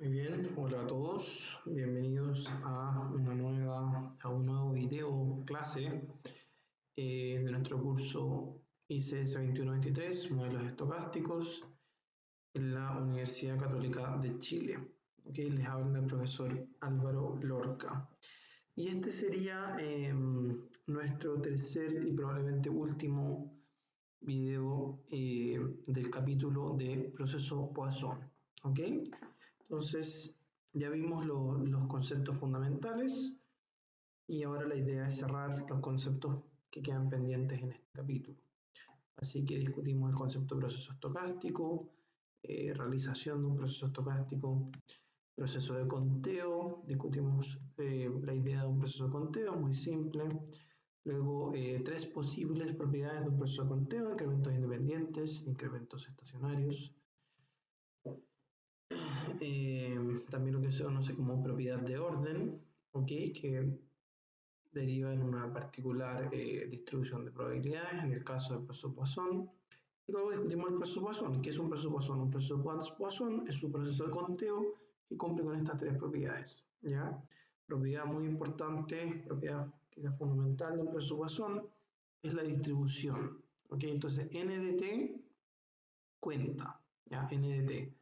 Muy bien, hola a todos, bienvenidos a un nuevo video clase de nuestro curso ICS 2123, modelos estocásticos en la Universidad Católica de Chile. Les habla el profesor Álvaro Lorca. Y este sería nuestro tercer y probablemente último video del capítulo de proceso Poisson. Entonces, ya vimos los conceptos fundamentales y ahora la idea es cerrar los conceptos que quedan pendientes en este capítulo. Así que discutimos el concepto de proceso estocástico, realización de un proceso estocástico, proceso de conteo, discutimos la idea de un proceso de conteo, muy simple. Luego, tres posibles propiedades de un proceso de conteo: incrementos independientes, incrementos estacionarios. También lo que se conoce como propiedad de orden, que deriva en una particular distribución de probabilidades, en el caso del proceso Poisson. Y luego discutimos el proceso Poisson. ¿Qué es un proceso Poisson? Un proceso Poisson es un proceso de conteo que cumple con estas tres propiedades, ¿ya? Propiedad muy importante, propiedad quizás fundamental del proceso Poisson, es la distribución. Entonces, n de t cuenta, ¿ya? N de t.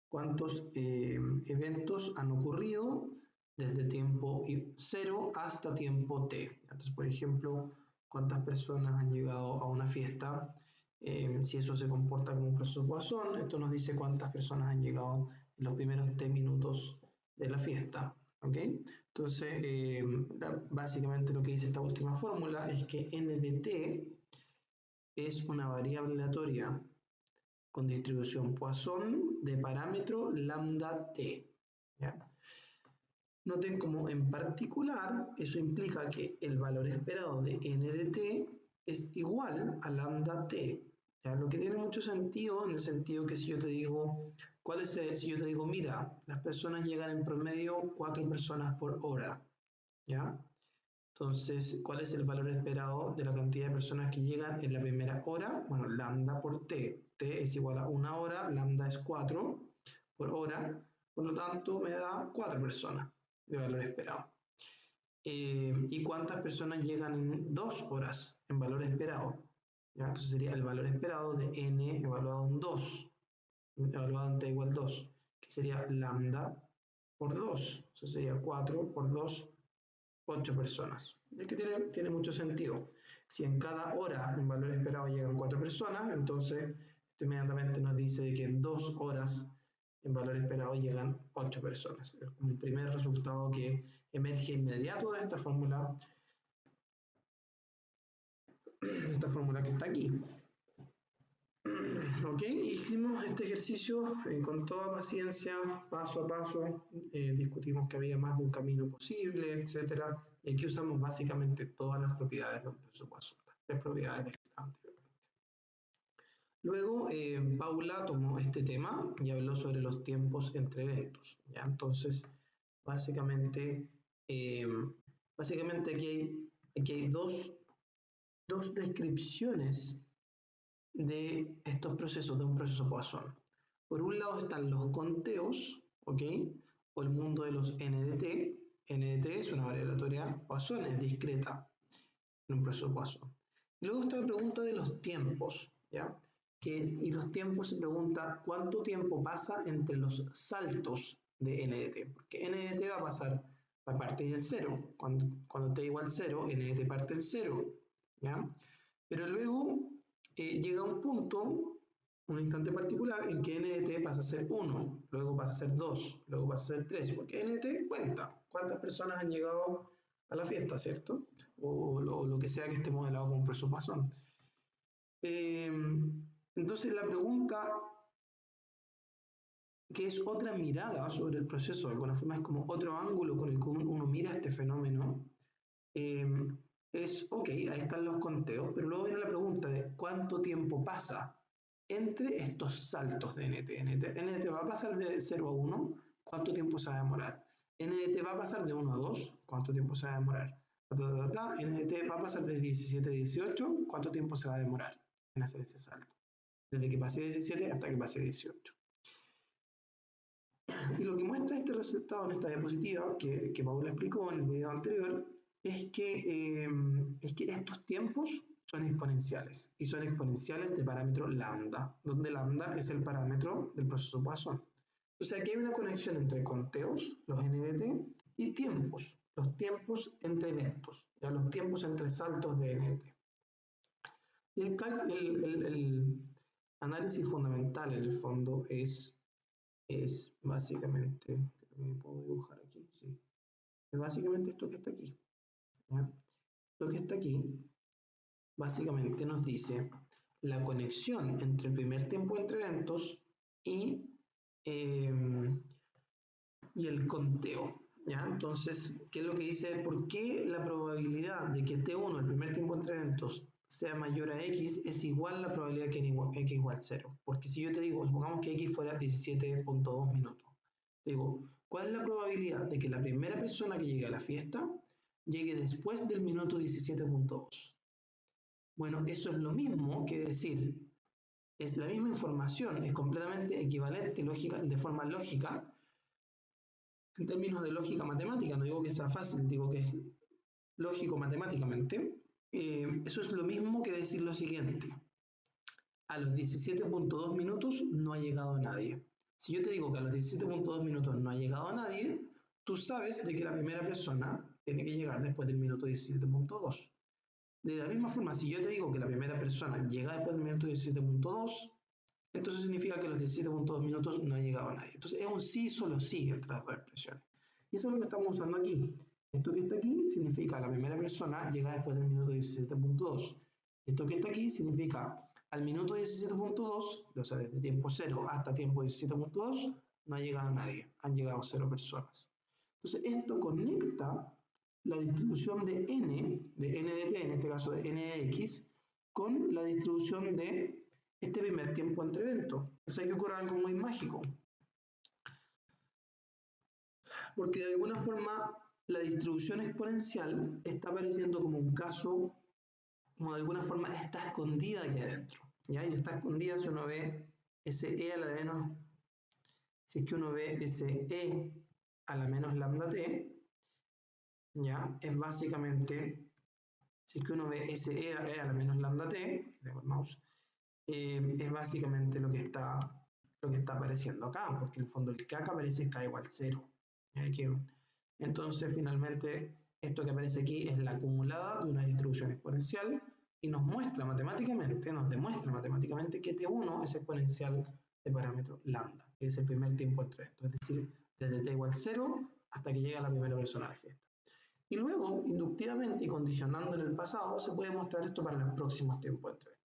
¿Cuántos eventos han ocurrido desde tiempo 0 hasta tiempo t? Entonces, por ejemplo, ¿cuántas personas han llegado a una fiesta? Si eso se comporta como un proceso Poisson, esto nos dice cuántas personas han llegado en los primeros t minutos de la fiesta. Entonces, básicamente lo que dice esta última fórmula es que n de t es una variable aleatoria con distribución Poisson de parámetro lambda t. ¿Ya? Noten como en particular eso implica que el valor esperado de n de t es igual a lambda t. ¿Ya? Lo que tiene mucho sentido, en el sentido que si yo te digo, si yo te digo, mira, las personas llegan en promedio 4 personas por hora, ¿ya? Entonces, ¿cuál es el valor esperado de la cantidad de personas que llegan en la primera hora? Bueno, lambda por t. T es igual a 1 hora, lambda es 4 por hora, por lo tanto me da 4 personas de valor esperado. ¿Y cuántas personas llegan en 2 horas en valor esperado? ¿Ya? Entonces sería el valor esperado de n evaluado en 2, evaluado en t igual 2, que sería lambda por 2. Entonces sería 4 por 2, 8 personas. Es que tiene mucho sentido. Si en cada hora en valor esperado llegan 4 personas, entonces esto inmediatamente nos dice que en 2 horas en valor esperado llegan 8 personas. Es el primer resultado que emerge inmediato de esta fórmula que está aquí. Hicimos este ejercicio con toda paciencia, paso a paso, discutimos que había más de un camino posible, etc. Y aquí usamos básicamente todas las propiedades de un proceso Poisson, las tres propiedades que estaban anteriormente. Luego, Paula tomó este tema y habló sobre los tiempos entre eventos. ¿Ya? Entonces, básicamente aquí hay dos descripciones de estos procesos, de un proceso Poisson. Por un lado están los conteos, o el mundo de los NDT. NDT es una variable aleatoria Poisson, es discreta en un proceso Poisson. Y luego está la pregunta de los tiempos, ¿ya? Y los tiempos se pregunta cuánto tiempo pasa entre los saltos de NDT, porque NDT va a partir del 0, cuando t igual 0, NDT parte del 0, ¿ya? Pero luego llega un punto, un instante particular, en que n de t pasa a ser 1, luego pasa a ser 2, luego pasa a ser 3, porque n de t cuenta cuántas personas han llegado a la fiesta, ¿cierto? O lo que sea que esté modelado como un proceso Poisson. Entonces la pregunta, que es otra mirada sobre el proceso, de alguna forma es como otro ángulo con el que uno mira este fenómeno, es, ahí están los conteos, pero luego viene la pregunta de cuánto tiempo pasa entre estos saltos de NT. NT va a pasar de 0 a 1, ¿cuánto tiempo se va a demorar? NT va a pasar de 1 a 2, ¿cuánto tiempo se va a demorar? NT va a pasar de 17 a 18, ¿cuánto tiempo se va a demorar en hacer ese salto? Desde que pase 17 hasta que pase 18. Y lo que muestra este resultado en esta diapositiva, que Paula explicó en el video anterior, es que estos tiempos son exponenciales, y son exponenciales de parámetro lambda, donde lambda es el parámetro del proceso Poisson. O sea, aquí hay una conexión entre conteos, los NDT, y tiempos, los tiempos entre eventos, ya los tiempos entre saltos de NDT. Y el análisis fundamental, en el fondo, es básicamente, creo que puedo dibujar aquí, sí, es básicamente esto que está aquí, ¿ya? Esto que está aquí, básicamente nos dice la conexión entre el primer tiempo entre eventos y, eh, y el conteo, ¿ya? Entonces, ¿qué es lo que dice? ¿Por qué la probabilidad de que T1, el primer tiempo entre eventos, sea mayor a X es igual a la probabilidad que X igual 0? Porque si yo te digo, supongamos que X fuera 17.2 minutos, digo, ¿cuál es la probabilidad de que la primera persona que llegue a la fiesta llegue después del minuto 17.2? Bueno, eso es lo mismo que decir, es la misma información, es completamente equivalente lógica, de forma lógica, en términos de lógica matemática, no digo que sea fácil, digo que es lógico matemáticamente. Eso es lo mismo que decir lo siguiente: a los 17.2 minutos no ha llegado nadie. Si yo te digo que a los 17.2 minutos no ha llegado nadie, tú sabes de que la primera persona tiene que llegar después del minuto 17.2. De la misma forma, si yo te digo que la primera persona llega después del minuto 17.2, entonces significa que a los 17.2 minutos no ha llegado nadie. Entonces es un sí, solo sí entre las dos expresiones. Y eso es lo que estamos usando aquí. Esto que está aquí significa la primera persona llega después del minuto 17.2. Esto que está aquí significa al minuto 17.2, o sea, desde tiempo 0 hasta tiempo 17.2, no ha llegado nadie, han llegado 0 personas. Entonces esto conecta la distribución de n de t, en este caso de n de x, con la distribución de este primer tiempo entre eventos. O sea, que ocurre algo muy mágico. Porque de alguna forma la distribución exponencial está apareciendo como un caso, como de alguna forma está escondida aquí adentro. ¿Ya? Y está escondida si uno ve ese e a la menos, si es que uno ve ese e a la menos lambda t, ¿ya? Es básicamente, si es que uno ve ese e a la menos lambda t, dejo el mouse, es básicamente lo que está apareciendo acá, porque en el fondo el k que aparece es k igual 0. Entonces, finalmente, esto que aparece aquí es la acumulada de una distribución exponencial y nos muestra matemáticamente, nos demuestra matemáticamente que T1 es exponencial de parámetro lambda, que es el primer tiempo entre esto, es decir, desde t igual 0 hasta que llega la primera persona a la fiesta. Y luego, inductivamente y condicionando en el pasado, se puede mostrar esto para los próximos tiempos entre eventos.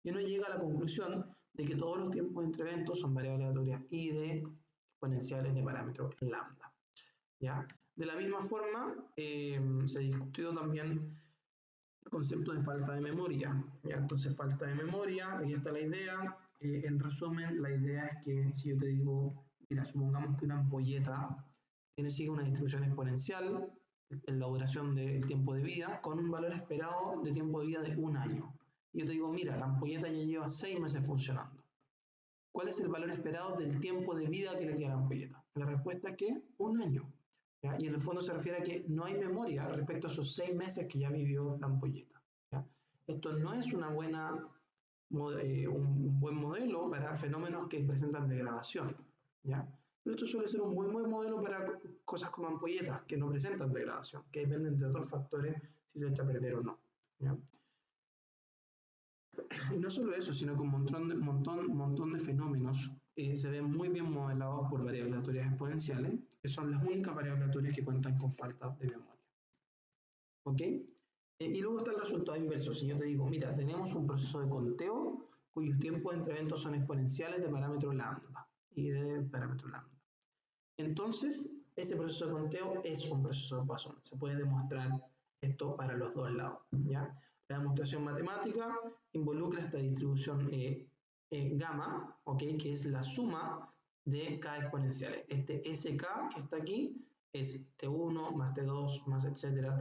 Y uno llega a la conclusión de que todos los tiempos entre eventos son variables aleatorias y de exponenciales de parámetro lambda. ¿Ya? De la misma forma, se discutió también el concepto de falta de memoria. ¿Ya? Entonces, falta de memoria, aquí está la idea. En resumen, la idea es que si yo te digo, mira, supongamos que una ampolleta sigue una distribución exponencial en la duración del tiempo de vida con un valor esperado de tiempo de vida de 1 año. Y yo te digo, mira, la ampolleta ya lleva 6 meses funcionando. ¿Cuál es el valor esperado del tiempo de vida que le queda a la ampolleta? La respuesta es que 1 año. ¿Ya? Y en el fondo se refiere a que no hay memoria respecto a esos 6 meses que ya vivió la ampolleta. ¿Ya? Esto no es un buen modelo para fenómenos que presentan degradación. ¿Ya? Pero esto suele ser un muy buen modelo para cosas como ampolletas que no presentan degradación, que dependen de otros factores si se echa a perder o no. ¿Ya? Y no solo eso, sino que un montón de fenómenos se ven muy bien modelados por variables aleatorias exponenciales, que son las únicas variables aleatorias que cuentan con falta de memoria. ¿Ok? Y luego está el resultado inverso. Si yo te digo, mira, tenemos un proceso de conteo cuyos tiempos entre eventos son exponenciales de parámetro lambda y de parámetro lambda. Entonces, ese proceso de conteo es un proceso de Poisson. Se puede demostrar esto para los dos lados. ¿Ya? La demostración matemática involucra esta distribución gamma, ¿okay? Que es la suma de k exponenciales. Este sk que está aquí es t1 más t2 más etcétera,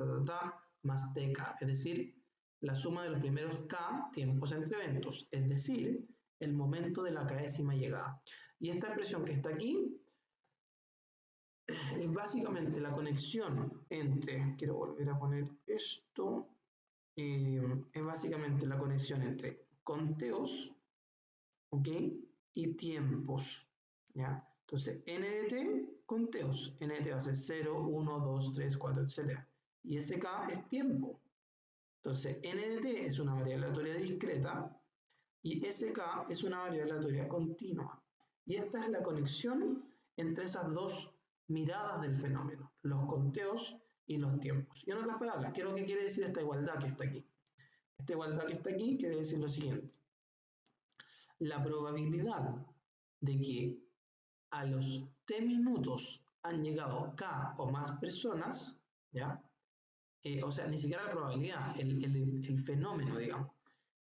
más tk, es decir, la suma de los primeros k tiempos entre eventos, es decir, el momento de la késima llegada. Y esta expresión que está aquí es básicamente la conexión entre, quiero volver a poner esto, es básicamente la conexión entre conteos, ¿ok? Y tiempos, ¿ya? Entonces, n de t, conteos. N de t va a ser 0, 1, 2, 3, 4, etc. Y sk es tiempo. Entonces, n de t es una variable aleatoria discreta y sk es una variable aleatoria continua. Y esta es la conexión entre esas dos miradas del fenómeno, los conteos y los tiempos. Y en otras palabras, ¿qué es lo que quiere decir esta igualdad que está aquí? Esta igualdad que está aquí quiere decir lo siguiente. La probabilidad de que a los t minutos han llegado k o más personas, ¿ya? O sea, ni siquiera la probabilidad, el fenómeno, digamos,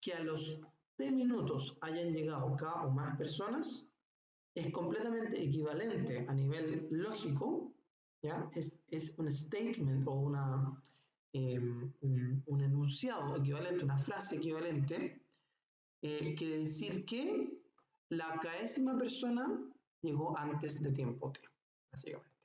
que a los t minutos hayan llegado k o más personas es completamente equivalente a nivel lógico, ¿ya? Es un statement o un enunciado equivalente, una frase equivalente, quiere decir que la késima persona llegó antes de tiempo t, básicamente.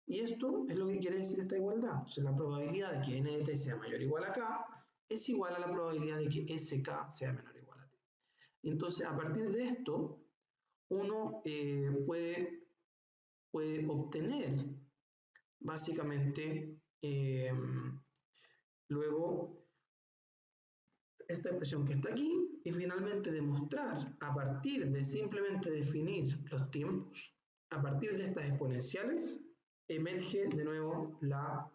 Y esto es lo que quiere decir esta igualdad. O sea, la probabilidad de que n de t sea mayor o igual a k es igual a la probabilidad de que sk sea menor o igual a t. Entonces, a partir de esto, uno puede obtener básicamente luego esta expresión que está aquí y finalmente demostrar a partir de simplemente definir los tiempos, a partir de estas exponenciales, emerge de nuevo la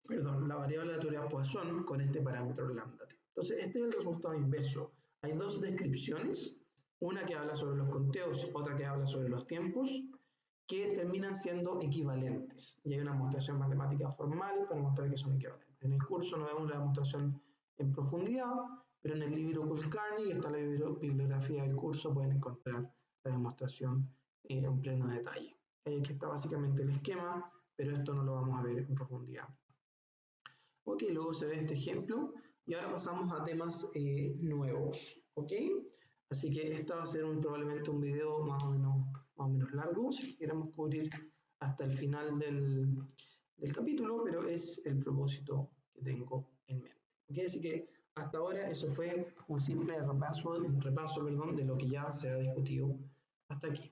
variable aleatoria Poisson con este parámetro lambda t. Entonces, este es el resultado inverso. Hay dos descripciones, una que habla sobre los conteos, otra que habla sobre los tiempos, que terminan siendo equivalentes. Y hay una demostración matemática formal para mostrar que son equivalentes. En el curso no vemos la demostración en profundidad, pero en el libro Kulkarni, que está la bibliografía del curso, pueden encontrar la demostración en pleno detalle. Aquí está básicamente el esquema, pero esto no lo vamos a ver en profundidad. Ok, luego se ve este ejemplo y ahora pasamos a temas nuevos, ok. Así que este va a ser probablemente un video más o menos largo, si queremos cubrir hasta el final del capítulo, pero es el propósito que tengo en mente. Okay, así que hasta ahora eso fue un simple repaso de lo que ya se ha discutido hasta aquí.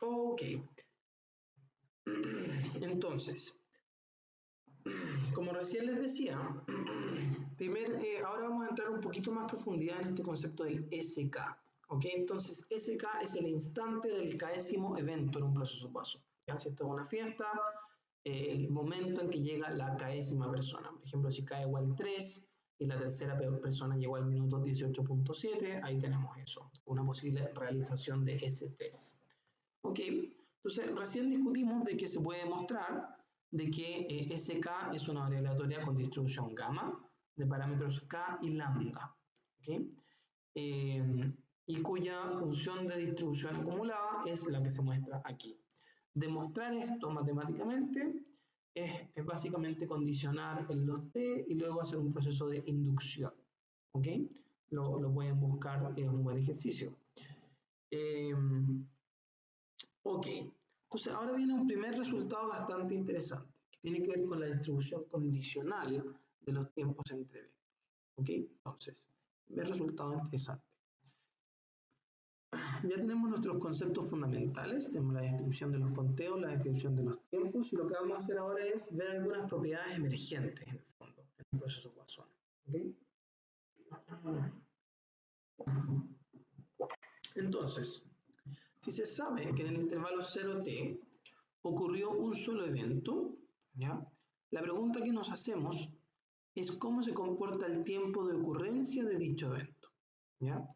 Ok. Entonces, como recién les decía, ahora vamos a entrar un poquito más profundidad en este concepto del SK. ¿Ok? Entonces, SK es el instante del késimo evento en un proceso paso. ¿Ya? Si esto es una fiesta, el momento en que llega la késima persona. Por ejemplo, si k igual 3 y la tercera persona llegó al minuto 18.7, ahí tenemos eso, una posible realización de ese test. ¿Ok? Entonces, recién discutimos de que se puede demostrar de que SK es una variable aleatoria con distribución gamma de parámetros K y lambda, ¿okay? Y cuya función de distribución acumulada es la que se muestra aquí. Demostrar esto matemáticamente es básicamente condicionar en los T y luego hacer un proceso de inducción, ¿ok? Lo pueden buscar, es un buen ejercicio. Ok, entonces ahora viene un primer resultado bastante interesante, que tiene que ver con la distribución condicional de los tiempos entre eventos. Ok, entonces, primer resultado interesante. Ya tenemos nuestros conceptos fundamentales, tenemos la descripción de los conteos, la descripción de los tiempos, y lo que vamos a hacer ahora es ver algunas propiedades emergentes en el fondo, en el proceso Poisson. ¿Okay? Entonces, si se sabe que en el intervalo 0t ocurrió un solo evento, ¿ya? La pregunta que nos hacemos es cómo se comporta el tiempo de ocurrencia de dicho evento, ¿ya?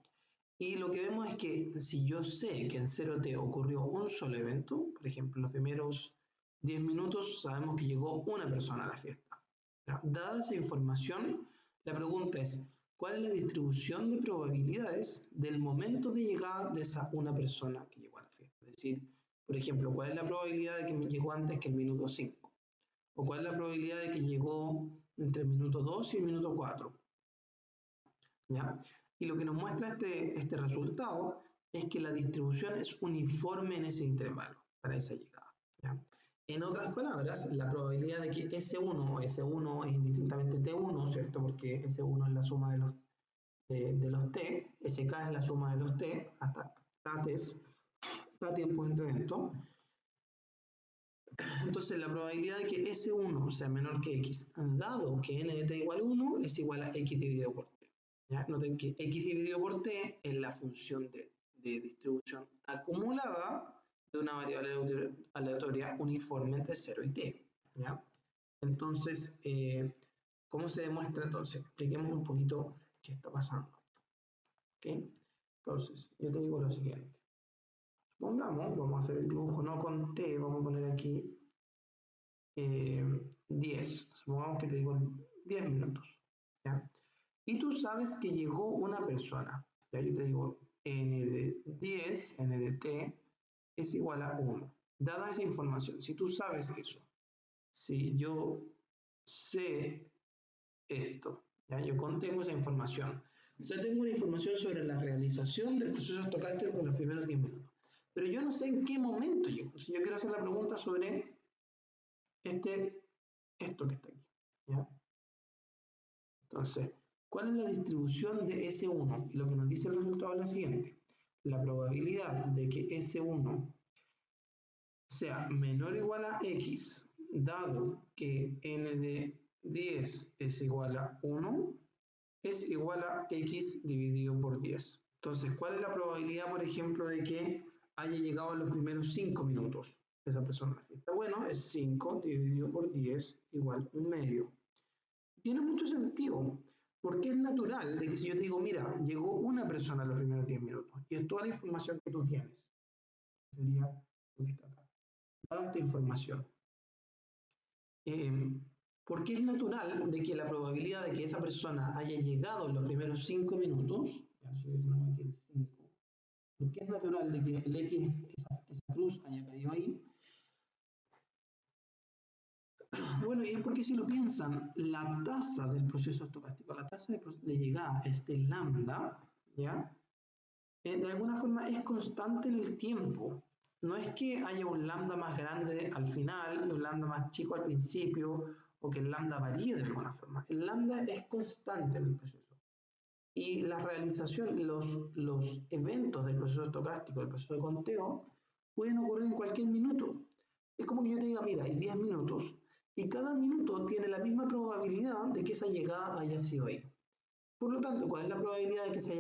Y lo que vemos es que si yo sé que en 0t ocurrió un solo evento, por ejemplo, en los primeros 10 minutos sabemos que llegó una persona a la fiesta. ¿Ya? Dada esa información, la pregunta es, ¿cuál es la distribución de probabilidades del momento de llegada de esa una persona que llegó a la fiesta? Es decir, por ejemplo, ¿cuál es la probabilidad de que me llegó antes que el minuto 5? ¿O cuál es la probabilidad de que llegó entre el minuto 2 y el minuto 4. ¿Ya? Y lo que nos muestra este resultado es que la distribución es uniforme en ese intervalo para esa llegada. ¿Ya? En otras palabras, la probabilidad de que S1 o S1 es indistintamente T1, ¿cierto? Porque S1 es la suma de los T, SK es la suma de los T, hasta K tiempo entre eventos. Entonces, la probabilidad de que S1 sea menor que X, dado que n de t igual a 1, es igual a X dividido por T. ¿Ya? Noten que X dividido por T es la función de distribución acumulada de una variable aleatoria uniforme entre 0 y T. ¿Ya? Entonces, ¿cómo se demuestra entonces? Expliquemos un poquito qué está pasando. ¿Okay? Entonces, yo te digo lo siguiente. Supongamos, vamos a hacer el dibujo no con T, vamos a poner aquí 10, supongamos que te digo 10 minutos, ¿ya? Y tú sabes que llegó una persona, ¿ya? Yo te digo n de 10, n de t, es igual a 1. Dada esa información, si tú sabes eso, si yo sé esto, ¿ya? Yo contengo esa información, ya tengo una información sobre la realización del proceso estocástico en los primeros 10 minutos, pero yo no sé en qué momento llegó. Entonces yo quiero hacer la pregunta sobre esto que está aquí, ¿ya? Entonces, ¿cuál es la distribución de S1? Y lo que nos dice el resultado es lo siguiente. La probabilidad de que S1 sea menor o igual a X, dado que n de 10 es igual a 1, es igual a X dividido por 10. Entonces, ¿cuál es la probabilidad, por ejemplo, de que haya llegado en los primeros 5 minutos esa persona? Está bueno, es 5 dividido por 10 igual 1/2. Tiene mucho sentido, porque es natural de que si yo te digo, mira, llegó una persona en los primeros 10 minutos, y es toda la información que tú tienes, sería lo que está acá, toda esta información. Porque es natural de que la probabilidad de que esa persona haya llegado en los primeros 5 minutos, porque es natural de que el X, esa cruz haya caído ahí. Bueno, y es porque si lo piensan, la tasa del proceso estocástico, la tasa de llegada, este lambda, ¿ya? De alguna forma es constante en el tiempo. No es que haya un lambda más grande al final y un lambda más chico al principio, o que el lambda varíe de alguna forma. El lambda es constante en el proceso. Y la realización, los eventos del proceso estocástico, del proceso de conteo, pueden ocurrir en cualquier minuto. Es como que yo te diga, mira, hay 10 minutos, y cada minuto tiene la misma probabilidad de que esa llegada haya sido ahí. Por lo tanto, ¿cuál es la probabilidad de que esa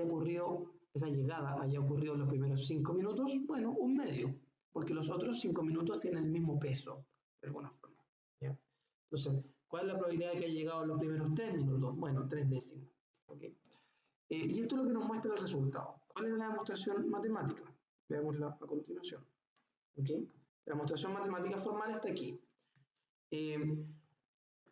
llegada haya ocurrido en los primeros 5 minutos? Bueno, 1/2, porque los otros 5 minutos tienen el mismo peso, de alguna forma. ¿Ya? Entonces, ¿cuál es la probabilidad de que haya llegado en los primeros 3 minutos? Bueno, 3/10. ¿Okay? Y esto es lo que nos muestra el resultado. ¿Cuál es la demostración matemática? Veámosla a continuación. ¿Okay? La demostración matemática formal está aquí.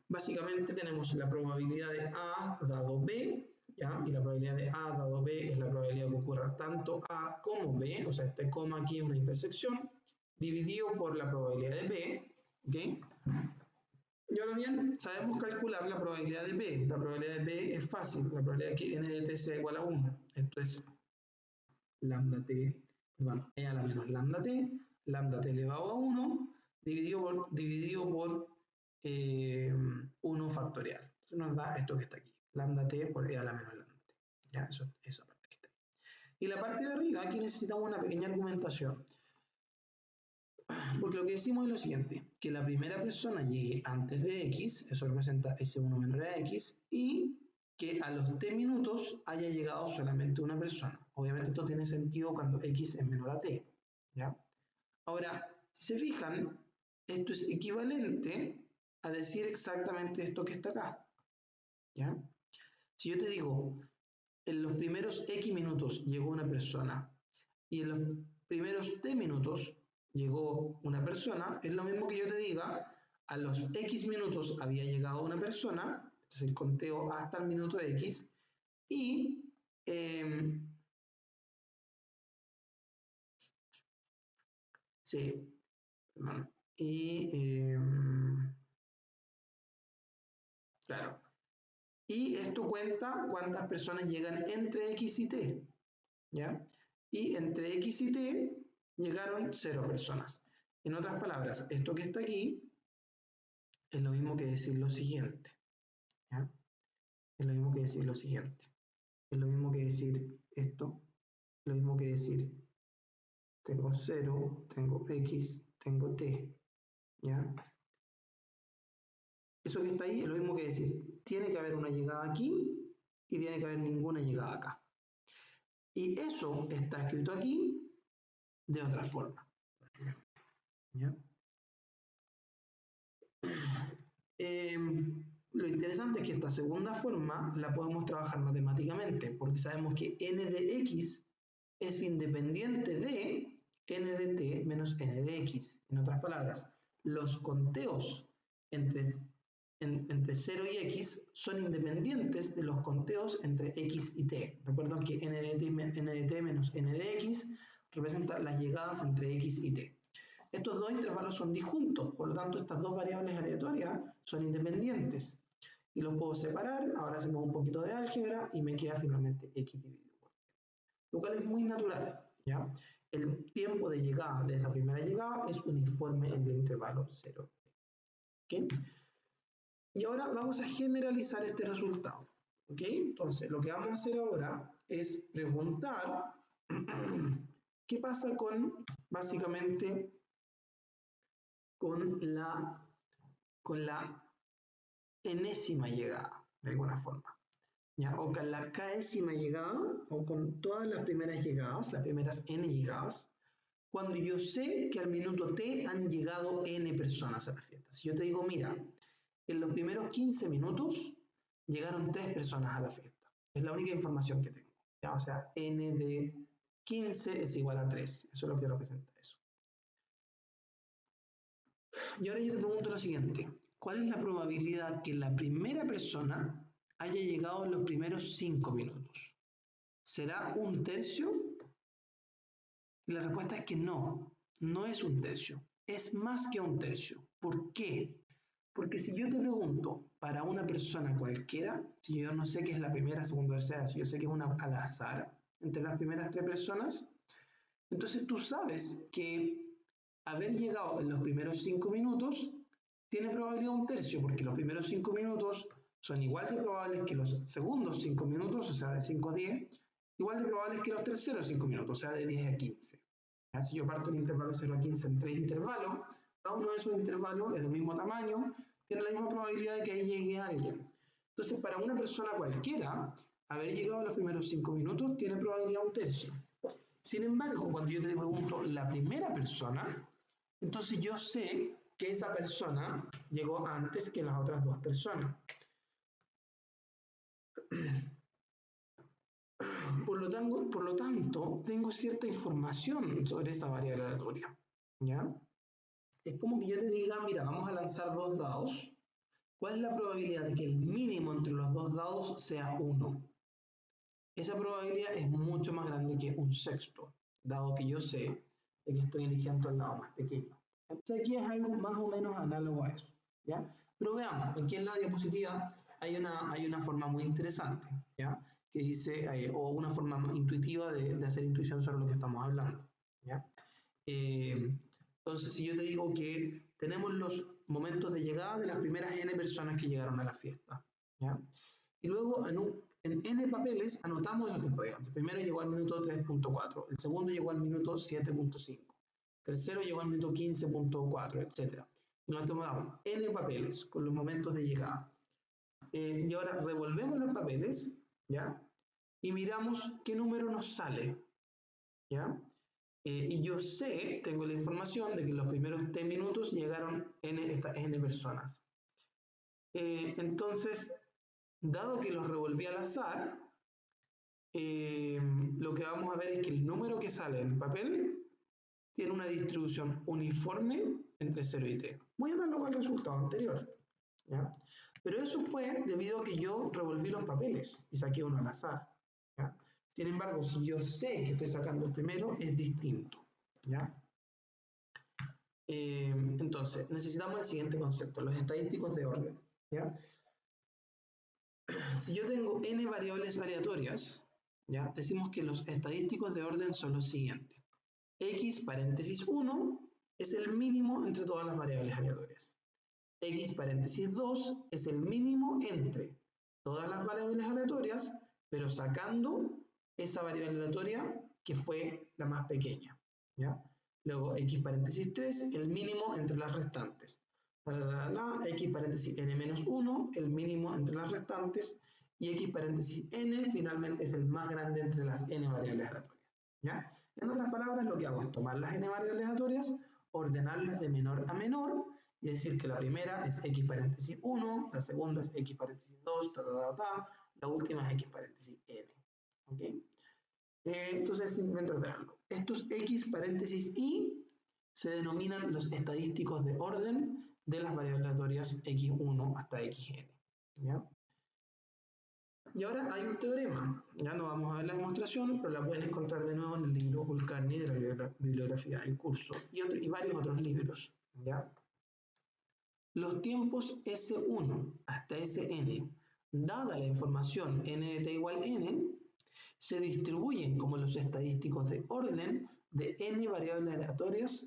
Básicamente tenemos la probabilidad de A dado B, ¿ya? Y la probabilidad de A dado B es la probabilidad que ocurra tanto A como B, o sea, este coma aquí es una intersección, dividido por la probabilidad de B, ¿ok? Y ahora bien, sabemos calcular la probabilidad de B. La probabilidad de B es fácil, la probabilidad de que n de t sea igual a 1. Esto es lambda t, perdón, e a la menos lambda t elevado a 1, dividido por 1 factorial. Entonces nos da esto que está aquí, lambda t por e a la menos lambda t. ¿Ya? Esa parte que está ahí. Y la parte de arriba, aquí necesitamos una pequeña argumentación. Porque lo que decimos es lo siguiente, que la primera persona llegue antes de X, eso representa S1 menor a X, y que a los t minutos haya llegado solamente una persona. Obviamente esto tiene sentido cuando X es menor a T. ¿Ya? Ahora, si se fijan, esto es equivalente a decir exactamente esto que está acá. ¿Ya? Si yo te digo, en los primeros X minutos llegó una persona y en los primeros T minutos llegó una persona, es lo mismo que yo te diga, a los X minutos había llegado una persona, este es el conteo hasta el minuto X, y sí, perdón, y Claro. Y esto cuenta cuántas personas llegan entre X y T, ¿ya? Y entre X y T llegaron 0 personas. En otras palabras, esto que está aquí es lo mismo que decir lo siguiente, ¿ya? Es lo mismo que decir lo siguiente. Es lo mismo que decir esto, es lo mismo que decir tengo 0, tengo X, tengo T, ¿ya? Eso que está ahí es lo mismo que decir, tiene que haber una llegada aquí y tiene que haber ninguna llegada acá. Y eso está escrito aquí de otra forma, ¿ya? Lo interesante es que esta segunda forma la podemos trabajar matemáticamente, porque sabemos que n de x es independiente de n de t menos n de x. En otras palabras, los conteos entre 0 y x son independientes de los conteos entre x y t. Recuerden que n de t menos n de x representa las llegadas entre x y t. Estos dos intervalos son disjuntos, por lo tanto estas dos variables aleatorias son independientes. Y los puedo separar, ahora hacemos un poquito de álgebra y me queda finalmente x dividido por t. Lo cual es muy natural, ¿ya? El tiempo de llegada de esa primera llegada es uniforme en el intervalo 0. ¿Okay? Y ahora vamos a generalizar este resultado. ¿Ok? Entonces, lo que vamos a hacer ahora es preguntar qué pasa con, básicamente, con la enésima llegada, de alguna forma, ¿ya? O con la késima llegada, o con todas las primeras llegadas, las primeras n llegadas, cuando yo sé que al minuto t han llegado n personas a la fiesta. Si yo te digo, mira, en los primeros 15 minutos llegaron 3 personas a la fiesta. Es la única información que tengo, ¿ya? O sea, n de 15 es igual a 3. Eso es lo que representa eso. Y ahora yo te pregunto lo siguiente, ¿cuál es la probabilidad que la primera persona haya llegado en los primeros 5 minutos? ¿Será un tercio? Y la respuesta es que no, no es un tercio, es más que un tercio. ¿Por qué? Porque si yo te pregunto para una persona cualquiera, si yo no sé qué es la primera, segunda o tercera, si yo sé que es una al azar entre las primeras 3 personas, entonces tú sabes que haber llegado en los primeros 5 minutos tiene probabilidad un tercio, porque los primeros 5 minutos son igual de probables que los segundos 5 minutos, o sea, de 5 a 10, igual de probables que los terceros 5 minutos, o sea, de 10 a 15. ¿Ya? Si yo parto el intervalo 0 a 15 en 3 intervalos, cada uno de esos intervalos es del mismo tamaño, tiene la misma probabilidad de que ahí llegue alguien. Entonces, para una persona cualquiera, haber llegado a los primeros 5 minutos tiene probabilidad un tercio. Sin embargo, cuando yo te pregunto la primera persona, entonces yo sé que esa persona llegó antes que las otras 2 personas. Por lo tanto, tengo cierta información sobre esa variable aleatoria, ¿ya? Es como que yo te diga, mira, vamos a lanzar 2 dados. ¿Cuál es la probabilidad de que el mínimo entre los 2 dados sea 1? Esa probabilidad es mucho más grande que un sexto, dado que yo sé de que estoy eligiendo el lado más pequeño. Entonces aquí es algo más o menos análogo a eso, ¿ya? Pero veamos, aquí en la diapositiva hay una forma muy interesante, ¿ya? Que dice, o una forma intuitiva de hacer intuición sobre lo que estamos hablando, ¿ya? Entonces, si yo te digo que tenemos los momentos de llegada de las primeras n personas que llegaron a la fiesta, ¿ya? Y luego en n papeles anotamos el tiempo de llegada. El primero llegó al minuto 3.4, el segundo llegó al minuto 7.5, el tercero llegó al minuto 15.4, etc. Y nos tomamos n papeles con los momentos de llegada. Y ahora revolvemos los papeles, ¿ya? Y miramos qué número nos sale, ¿ya? Y yo sé, tengo la información de que en los primeros 10 minutos llegaron estas n personas. Entonces, dado que los revolví al azar, lo que vamos a ver es que el número que sale en el papel tiene una distribución uniforme entre 0 y t. Muy análogo al resultado anterior, ¿ya? Pero eso fue debido a que yo revolví los papeles y saqué uno al azar, ¿ya? Sin embargo, si yo sé que estoy sacando el primero, es distinto, ¿ya? Entonces, necesitamos el siguiente concepto, los estadísticos de orden, ¿ya? Si yo tengo n variables aleatorias, ¿ya? Decimos que los estadísticos de orden son los siguientes. X paréntesis 1 es el mínimo entre todas las variables aleatorias. X paréntesis 2 es el mínimo entre todas las variables aleatorias, pero sacando esa variable aleatoria que fue la más pequeña, ¿ya? Luego X paréntesis 3, el mínimo entre las restantes. X paréntesis n menos 1, el mínimo entre las restantes, y X paréntesis n finalmente es el más grande entre las n variables aleatorias, ¿ya? En otras palabras, lo que hago es tomar las n variables aleatorias, ordenarlas de menor a menor, y decir que la primera es X paréntesis 1, la segunda es X paréntesis 2, la última es X paréntesis n, ¿ok? Entonces simplemente ordenarlo. Estos X paréntesis y se denominan los estadísticos de orden de las variables aleatorias x1 hasta xn, ¿ya? Y ahora hay un teorema, ya no vamos a ver la demostración, pero la pueden encontrar de nuevo en el libro Kulkarni de la bibliografía del curso y varios otros libros, ¿ya? Los tiempos S1 hasta Sn, dada la información n de t igual n, se distribuyen como los estadísticos de orden de n variables aleatorias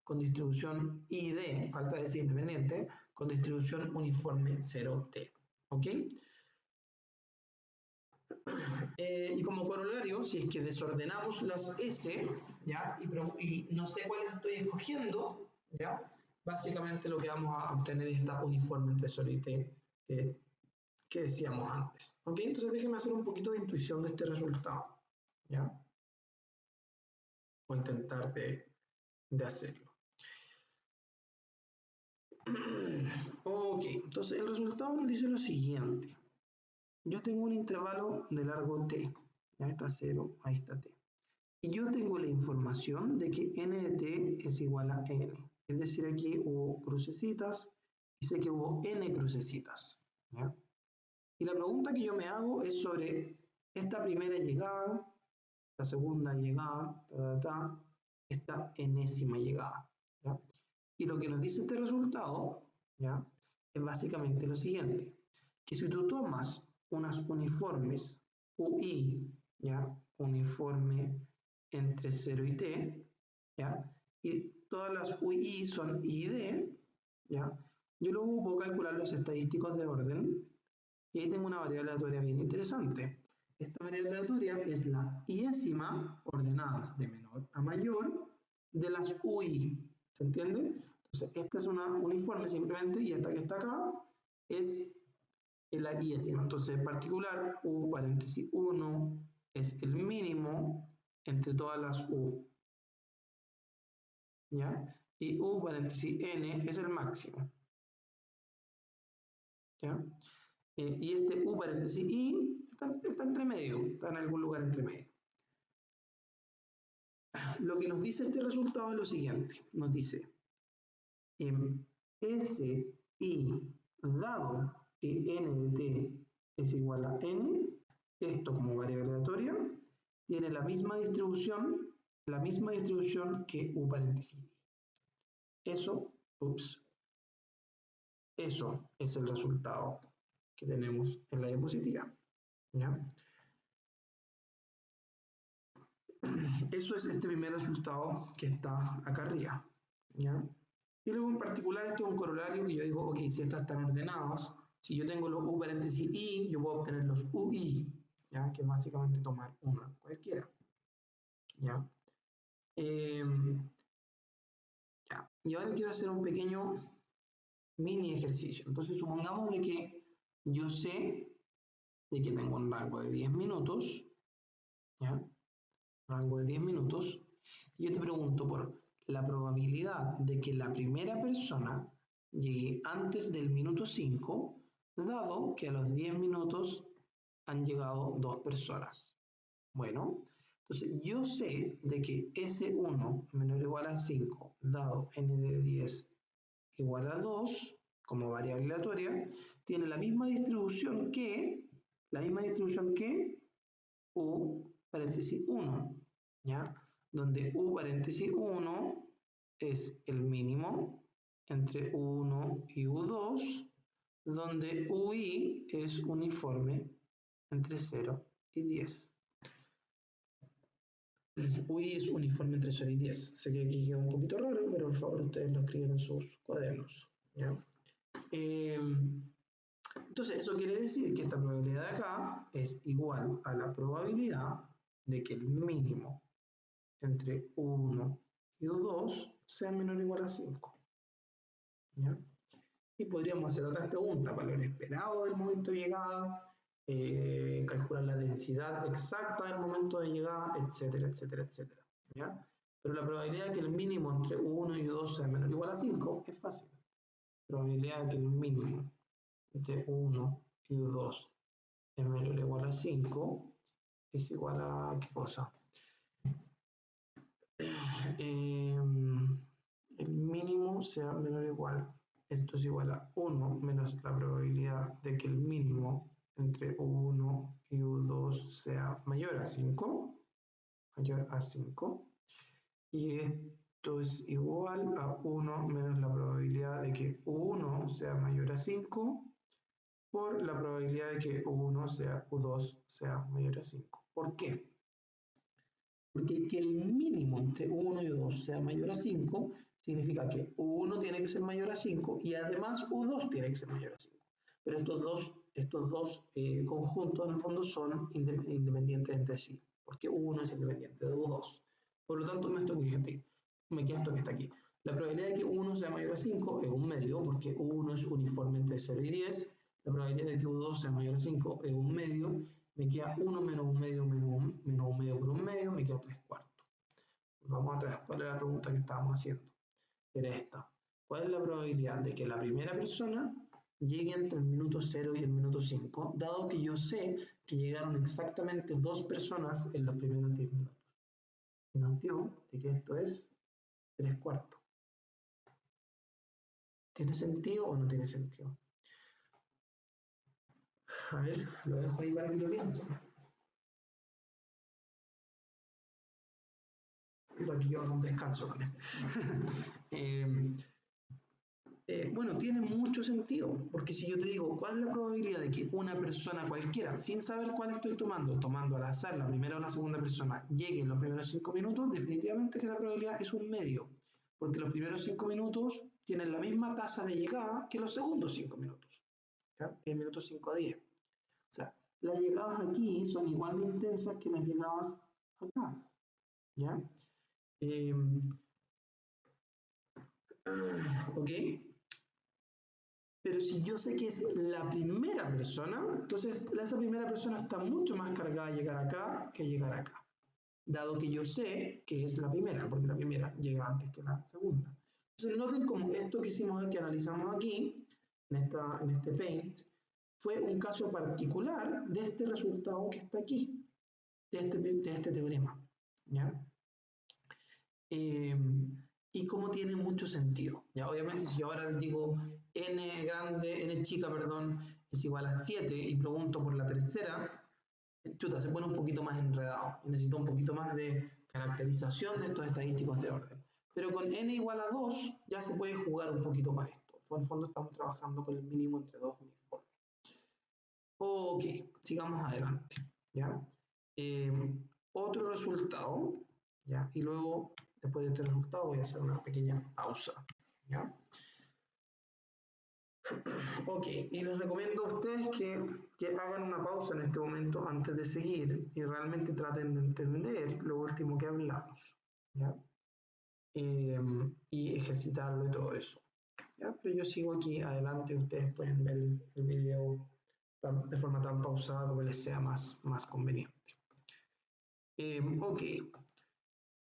con distribución ID, falta decir independiente, con distribución uniforme 0t. ¿Ok? Y como corolario, si es que desordenamos las S, ¿ya? Y no sé cuáles estoy escogiendo, ¿ya? Básicamente lo que vamos a obtener es esta uniforme entre 0 y t que decíamos antes. ¿Ok? Entonces déjenme hacer un poquito de intuición de este resultado, ¿ya? Voy a intentar de hacerlo. Ok, entonces el resultado nos dice lo siguiente. Yo tengo un intervalo de largo t, ya está 0, ahí está t. Y yo tengo la información de que n de t es igual a n. Es decir, aquí hubo crucecitas y sé que hubo n crucecitas, ¿ya? Y la pregunta que yo me hago es sobre esta primera llegada, la segunda llegada, esta enésima llegada, ¿ya? Y lo que nos dice este resultado, ¿ya? Es básicamente lo siguiente, que si tú tomas unas uniformes UI, ¿ya? Uniforme entre 0 y t, ¿ya? Y todas las UI son I y D, ¿ya? Yo luego puedo calcular los estadísticos de orden y ahí tengo una variable aleatoria bien interesante. Esta variable aleatoria es la iésima, ordenadas de menor a mayor, de las UI. ¿Se entiende? Entonces, esta es una uniforme simplemente y esta que está acá es la iésima. Entonces, en particular, U paréntesis 1 es el mínimo entre todas las U. ¿Ya? Y U paréntesis N es el máximo. ¿Ya? Y este U paréntesis I está entre medio, está en algún lugar entre medio. Lo que nos dice este resultado es lo siguiente, nos dice S I dado que n de t es igual a n, esto como variable aleatoria, tiene la misma distribución que U paréntesis I. Eso es el resultado que tenemos en la diapositiva, ¿ya? Eso es este primer resultado que está acá arriba, ¿ya? Y luego en particular este es un corolario que yo digo, ok, si estas están ordenadas, si yo tengo los U paréntesis I, yo puedo obtener los UI, ¿ya? Que es básicamente tomar una, cualquiera, ¿ya? Ya. Y ahora quiero hacer un pequeño mini ejercicio. Entonces supongamos de que yo sé de que tengo un rango de 10 minutos, ¿ya? Rango de 10 minutos, y yo te pregunto por la probabilidad de que la primera persona llegue antes del minuto 5, dado que a los 10 minutos han llegado 2 personas. Bueno, entonces yo sé de que S1 menor o igual a 5, dado n de 10 igual a 2, como variable aleatoria, tiene la misma distribución que U paréntesis 1, ¿ya? Donde U paréntesis 1 es el mínimo entre U1 y U2, donde UI es uniforme entre 0 y 10. UI es uniforme entre 0 y 10. Sé que aquí queda un poquito raro, pero por favor ustedes lo escriben en sus cuadernos. ¿Ya? Entonces, eso quiere decir que esta probabilidad de acá es igual a la probabilidad de que el mínimo entre 1 y 2 sea menor o igual a 5. ¿Ya? Y podríamos hacer otras preguntas, valor esperado del momento de llegada, calcular la densidad exacta del momento de llegada, etcétera, etcétera, etcétera. ¿Ya? Pero la probabilidad de que el mínimo entre 1 y 2 sea menor o igual a 5 es fácil. Probabilidad de que el mínimo entre 1 y 2 es menor o igual a 5 es igual a ¿qué cosa? El mínimo sea menor o igual. Esto es igual a 1 menos la probabilidad de que el mínimo entre U1 y U2 sea mayor a 5. Mayor a 5. Y esto es igual a 1 menos la probabilidad de que U1 sea mayor a 5 por la probabilidad de que U1 sea U2 sea mayor a 5. ¿Por qué? Porque que el mínimo entre 1 y 2 sea mayor a 5 significa que U1 tiene que ser mayor a 5 y además U2 tiene que ser mayor a 5. Pero estos dos conjuntos en el fondo son independientes entre sí, porque U1 es independiente de U2. Por lo tanto, me queda esto que está aquí. La probabilidad de que U1 sea mayor a 5 es un medio, porque U1 es uniforme entre 0 y 10. La probabilidad de que U2 sea mayor a 5 es un medio. Me queda 1 menos un medio menos un medio por un medio, me queda 3 cuartos. Vamos atrás, ¿cuál es la pregunta que estábamos haciendo? Era esta. ¿Cuál es la probabilidad de que la primera persona llegue entre el minuto 0 y el minuto 5, dado que yo sé que llegaron exactamente 2 personas en los primeros 10 minutos? Y nos dio de que esto es 3 cuartos. ¿Tiene sentido o no tiene sentido? A ver, lo dejo ahí para que lo piensen. Y aquí yo hago un descanso también. Bueno, tiene mucho sentido, porque si yo te digo, ¿cuál es la probabilidad de que una persona cualquiera, sin saber cuál estoy tomando al azar la primera o la segunda persona, llegue en los primeros 5 minutos? Definitivamente que esa probabilidad es un medio, porque los primeros 5 minutos tienen la misma tasa de llegada que los segundos 5 minutos, ¿ya? 10 minutos 5 a 10. O sea, las llegadas aquí son igual de intensas que las llegadas acá, ¿ya? ¿Ok? Pero si yo sé que es la primera persona, entonces esa primera persona está mucho más cargada a llegar acá que llegar acá, dado que yo sé que es la primera, porque la primera llega antes que la segunda. Entonces noten como esto que hicimos, que analizamos aquí, en este paint, fue un caso particular de este resultado que está aquí, de este teorema. ¿Ya? Y cómo tiene mucho sentido. ¿Ya? Obviamente, si yo ahora digo n chica, perdón, es igual a 7 y pregunto por la tercera, chuta, se pone un poquito más enredado y necesito un poquito más de caracterización de estos estadísticos de orden. Pero con n igual a 2 ya se puede jugar un poquito con esto. En el fondo estamos trabajando con el mínimo entre dos uniformes. Ok, sigamos adelante. ¿Ya? Otro resultado, ¿ya? Y luego, después de este resultado, voy a hacer una pequeña pausa. ¿Ya? Ok, y les recomiendo a ustedes que hagan una pausa en este momento antes de seguir y realmente traten de entender lo último que hablamos. ¿Ya? Y ejercitarlo y todo eso. ¿Ya? Pero yo sigo aquí adelante, ustedes pueden ver el video de forma tan pausada como les sea más conveniente. Ok,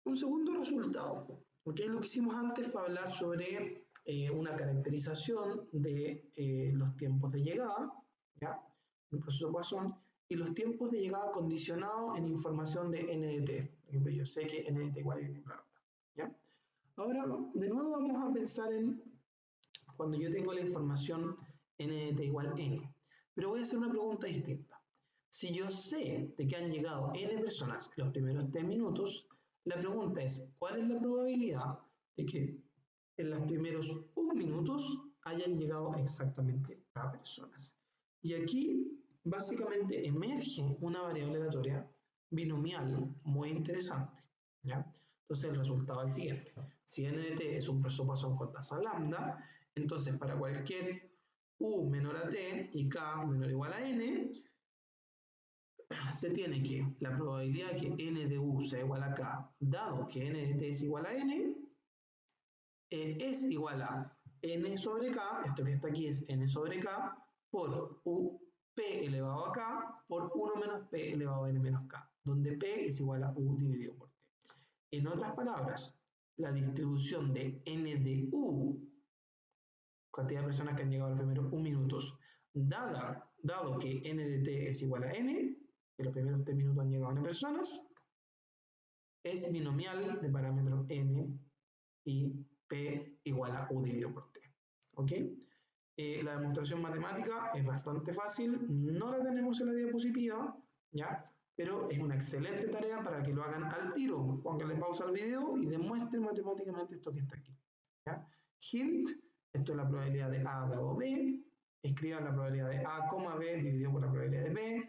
un segundo resultado. Okay, lo que hicimos antes fue hablar sobre una caracterización de los tiempos de llegada, ¿ya? El proceso Poisson, y los tiempos de llegada condicionados en información de NDT. Por ejemplo, yo sé que NDT igual a N, bla, bla, ¿ya? Ahora, de nuevo vamos a pensar en cuando yo tengo la información NDT igual N. Pero voy a hacer una pregunta distinta. Si yo sé de que han llegado N personas en los primeros 3 minutos, la pregunta es, ¿cuál es la probabilidad de que en los primeros 1 minuto hayan llegado exactamente K personas. Y aquí básicamente emerge una variable aleatoria binomial muy interesante, ¿ya? Entonces el resultado es el siguiente. Si n de t es un presopasón con tasa lambda, entonces para cualquier u menor a t y k menor o igual a n, se tiene que la probabilidad de que n de u sea igual a k, dado que n de t es igual a n, es igual a n sobre k, esto que está aquí es n sobre k, por p elevado a k, por 1 menos p elevado a n menos k, donde p es igual a u dividido por t. En otras palabras, la distribución de n de u, cantidad de personas que han llegado a los primeros 1 minutos, dado que n de t es igual a n, que los primeros 3 minutos han llegado n personas, es binomial de parámetros n y p igual a u dividido por t. ¿Ok? La demostración matemática es bastante fácil, no la tenemos en la diapositiva, ¿ya? Pero es una excelente tarea para que lo hagan al tiro. Pónganle pausa al video y demuestren matemáticamente esto que está aquí, ¿ya? Hint, esto es la probabilidad de A dado B, escriban la probabilidad de A, B dividido por la probabilidad de B,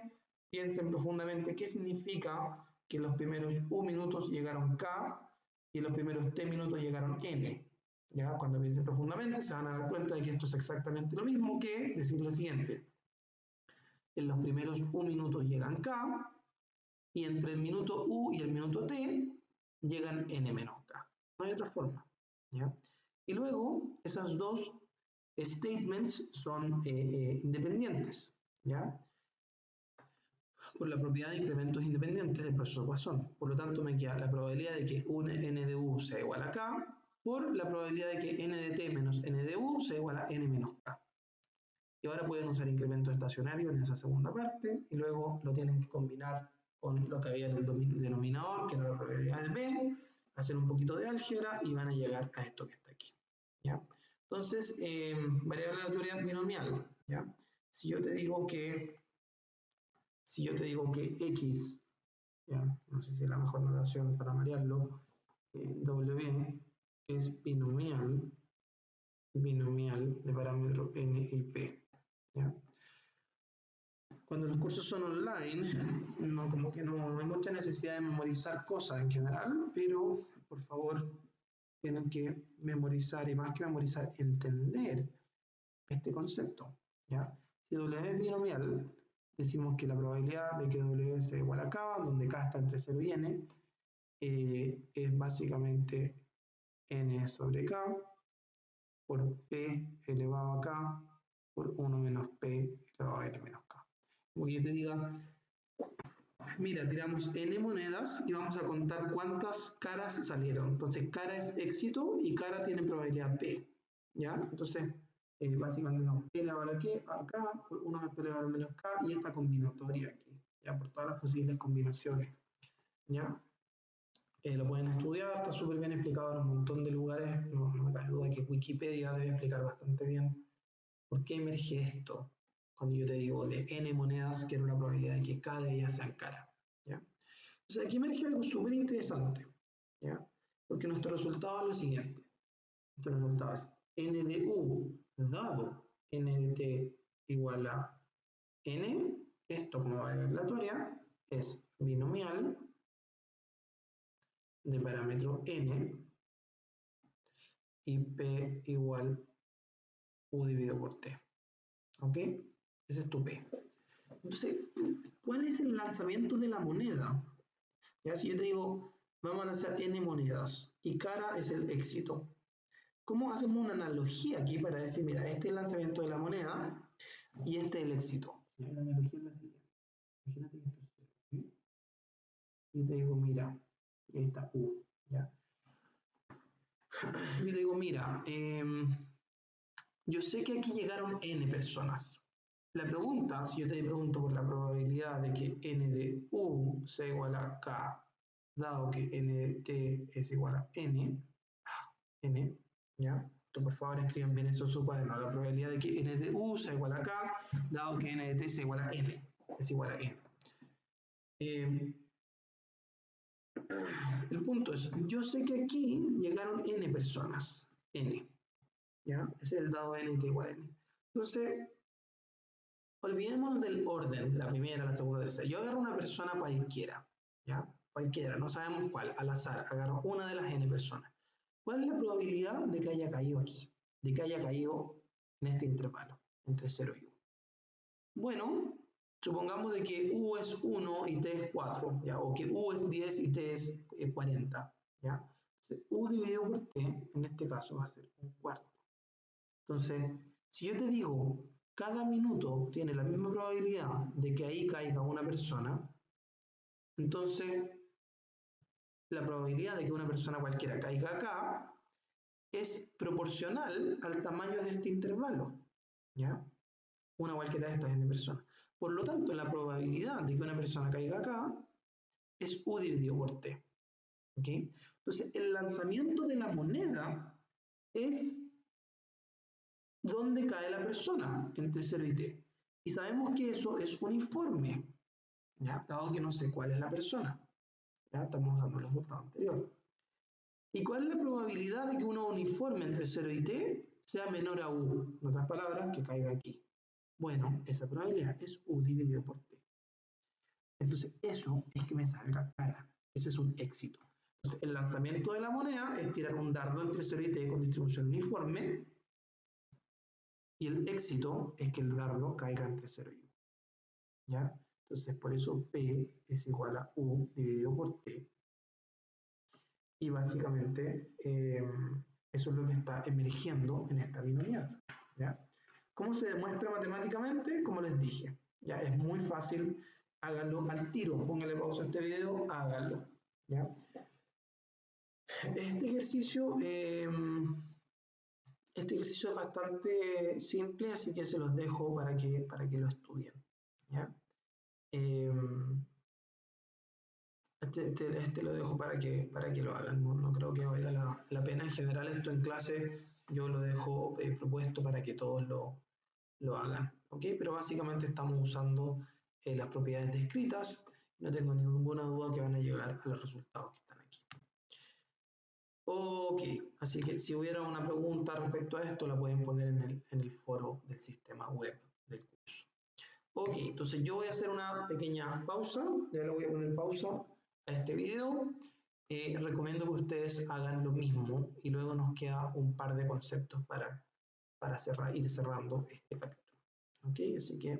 piensen profundamente qué significa que en los primeros 1 minutos llegaron K y en los primeros 3 minutos llegaron N. ¿Ya? Cuando piensen profundamente se van a dar cuenta de que esto es exactamente lo mismo que decir lo siguiente. En los primeros 1 minuto llegan K y entre el minuto U y el minuto T llegan N menos K. No hay otra forma. ¿Ya? Y luego esas dos statements son independientes. ¿Ya? Por la propiedad de incrementos independientes del proceso Poisson. Por lo tanto, me queda la probabilidad de que un n de u sea igual a k por la probabilidad de que n de t menos n de u sea igual a n menos k. Y ahora pueden usar incrementos estacionarios en esa segunda parte y luego lo tienen que combinar con lo que había en el denominador, que era la probabilidad de p, hacer un poquito de álgebra y van a llegar a esto que está aquí. ¿Ya? Entonces, variable aleatoria binomial. ¿Ya? Si yo te digo que X, ¿ya? No sé si es la mejor notación para marearlo, W es binomial de parámetros N y P. ¿Ya? Cuando los cursos son online, como que no hay mucha necesidad de memorizar cosas en general, pero por favor tienen que memorizar y más que memorizar, entender este concepto. ¿Ya? Si W es binomial, decimos que la probabilidad de que W sea igual a K, donde K está entre 0 y N, es básicamente N sobre K por P elevado a K por 1 menos P elevado a N menos K. Como que yo te diga, mira, tiramos N monedas y vamos a contar cuántas caras salieron. Entonces, cara es éxito y cara tiene probabilidad P. ¿Ya? Entonces, básicamente no. P elevado a K por 1 más P elevado a menos K y esta combinatoria aquí. ¿Ya? Por todas las posibles combinaciones. ¿Ya? Lo pueden estudiar, está súper bien explicado en un montón de lugares, no me cabe duda que Wikipedia debe explicar bastante bien por qué emerge esto, cuando yo te digo de n monedas, que era una probabilidad de que cada de ellas sean cara. ¿Ya? Entonces aquí emerge algo súper interesante, ¿ya? Porque nuestro resultado es lo siguiente, nuestro resultado es n de u dado n de t igual a n, esto como variable aleatoria es binomial de parámetro n y p igual u dividido por t. ¿Ok? Ese es tu p. Entonces, ¿cuál es el lanzamiento de la moneda? Ya si yo te digo, vamos a lanzar n monedas y cara es el éxito. ¿Cómo hacemos una analogía aquí para decir, mira, este es el lanzamiento de la moneda y este es el éxito? La analogía es la siguiente. Imagínate que esto es 0. Y te digo, mira, y ahí está U. ¿Ya? Yo te digo, mira, yo sé que aquí llegaron n personas. La pregunta, si yo te pregunto por la probabilidad de que n de u sea igual a k, dado que n de t es igual a n, ¿ya? Entonces, por favor, escriban bien eso en su cuaderno. La probabilidad de que n de u sea igual a k, dado que n de t sea igual a n, es igual a n. El punto es, yo sé que aquí llegaron n personas, n, ¿ya? Ese es el dado n igual a n. Entonces, olvidémonos del orden, de la primera, la segunda, la tercera. Yo agarro una persona cualquiera, ¿ya? Cualquiera, no sabemos cuál, al azar, agarro una de las n personas. ¿Cuál es la probabilidad de que haya caído aquí? De que haya caído en este intervalo, entre 0 y 1. Bueno, supongamos de que u es 1 y t es 4, ¿ya? O que u es 10 y t es 40, ¿ya? Entonces, u dividido por t, en este caso, va a ser un cuarto. Entonces, si yo te digo, cada minuto tiene la misma probabilidad de que ahí caiga una persona, entonces la probabilidad de que una persona cualquiera caiga acá es proporcional al tamaño de este intervalo, ¿ya? Una cualquiera de estas n personas. Por lo tanto, la probabilidad de que una persona caiga acá es u dividido por t, ¿ok? Entonces, el lanzamiento de la moneda es dónde cae la persona, entre 0 y t. Y sabemos que eso es uniforme, ¿ya? Dado que no sé cuál es la persona. ¿Ya? Estamos usando el resultado anterior. ¿Y cuál es la probabilidad de que uno uniforme entre 0 y t sea menor a u? En otras palabras, que caiga aquí. Bueno, esa probabilidad es u dividido por t. Entonces, eso es que me salga cara. Ese es un éxito. Entonces, el lanzamiento de la moneda es tirar un dardo entre 0 y t con distribución uniforme. Y el éxito es que el dardo caiga entre 0 y 1. ¿Ya? Entonces, por eso P es igual a U dividido por T. Y básicamente, eso es lo que está emergiendo en esta binomial. ¿Ya? ¿Cómo se demuestra matemáticamente? Como les dije, ya es muy fácil, háganlo al tiro. Pónganle pausa a este video, háganlo. ¿Ya? Este ejercicio es bastante simple, así que se los dejo para que lo estudien. ¿Ya? Este lo dejo para que lo hagan, no creo que valga la pena. En general, esto en clase yo lo dejo propuesto para que todos lo hagan, ¿ok? Pero básicamente estamos usando las propiedades descritas. No tengo ninguna duda que van a llegar a los resultados que están aquí. Ok, así que si hubiera una pregunta respecto a esto, la pueden poner en el foro del sistema web del curso. Ok, entonces yo voy a hacer una pequeña pausa, ya le voy a poner pausa a este video. Recomiendo que ustedes hagan lo mismo y luego nos queda un par de conceptos para ir cerrando este capítulo. Ok, así que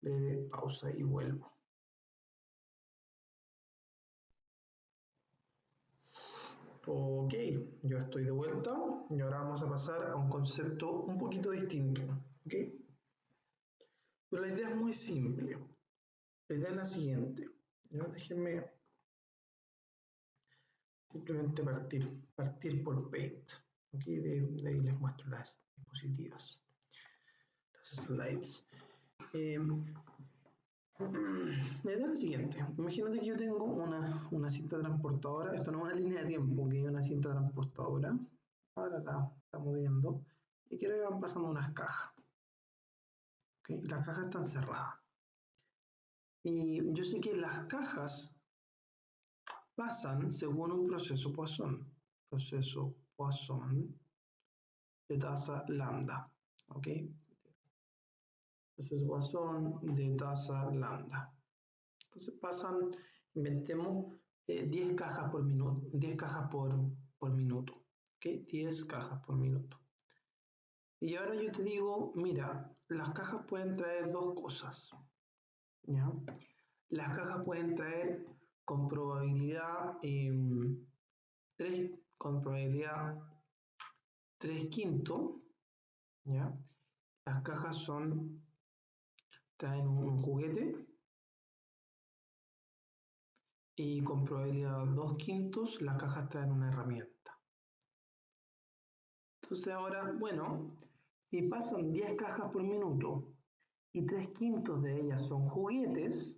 breve pausa y vuelvo. Ok, yo estoy de vuelta y ahora vamos a pasar a un concepto un poquito distinto. ¿Ok? Pero la idea es muy simple. La idea es la siguiente. ¿Ya? Déjenme simplemente partir por Paint. ¿Okay? De ahí les muestro las diapositivas, las slides. La idea es la siguiente. Imagínate que yo tengo una cinta transportadora. Esto no es una línea de tiempo, que hay una cinta transportadora. Ahora la está moviendo. Y quiero que van pasando unas cajas. ¿Okay? Las cajas están cerradas. Y yo sé que las cajas pasan según un proceso Poisson. Proceso Poisson de tasa lambda. ¿Ok? Proceso Poisson de tasa lambda. Entonces pasan, inventemos 10 cajas por minuto, 10 cajas por minuto, ¿ok? 10 cajas por minuto. Y ahora yo te digo, mira, las cajas pueden traer dos cosas, ¿ya? Las cajas pueden traer con probabilidad 3 quintos, ¿ya? Las cajas traen un juguete, y con probabilidad 2 quintos las cajas traen una herramienta. Entonces ahora, bueno, si pasan 10 cajas por minuto y 3 quintos de ellas son juguetes,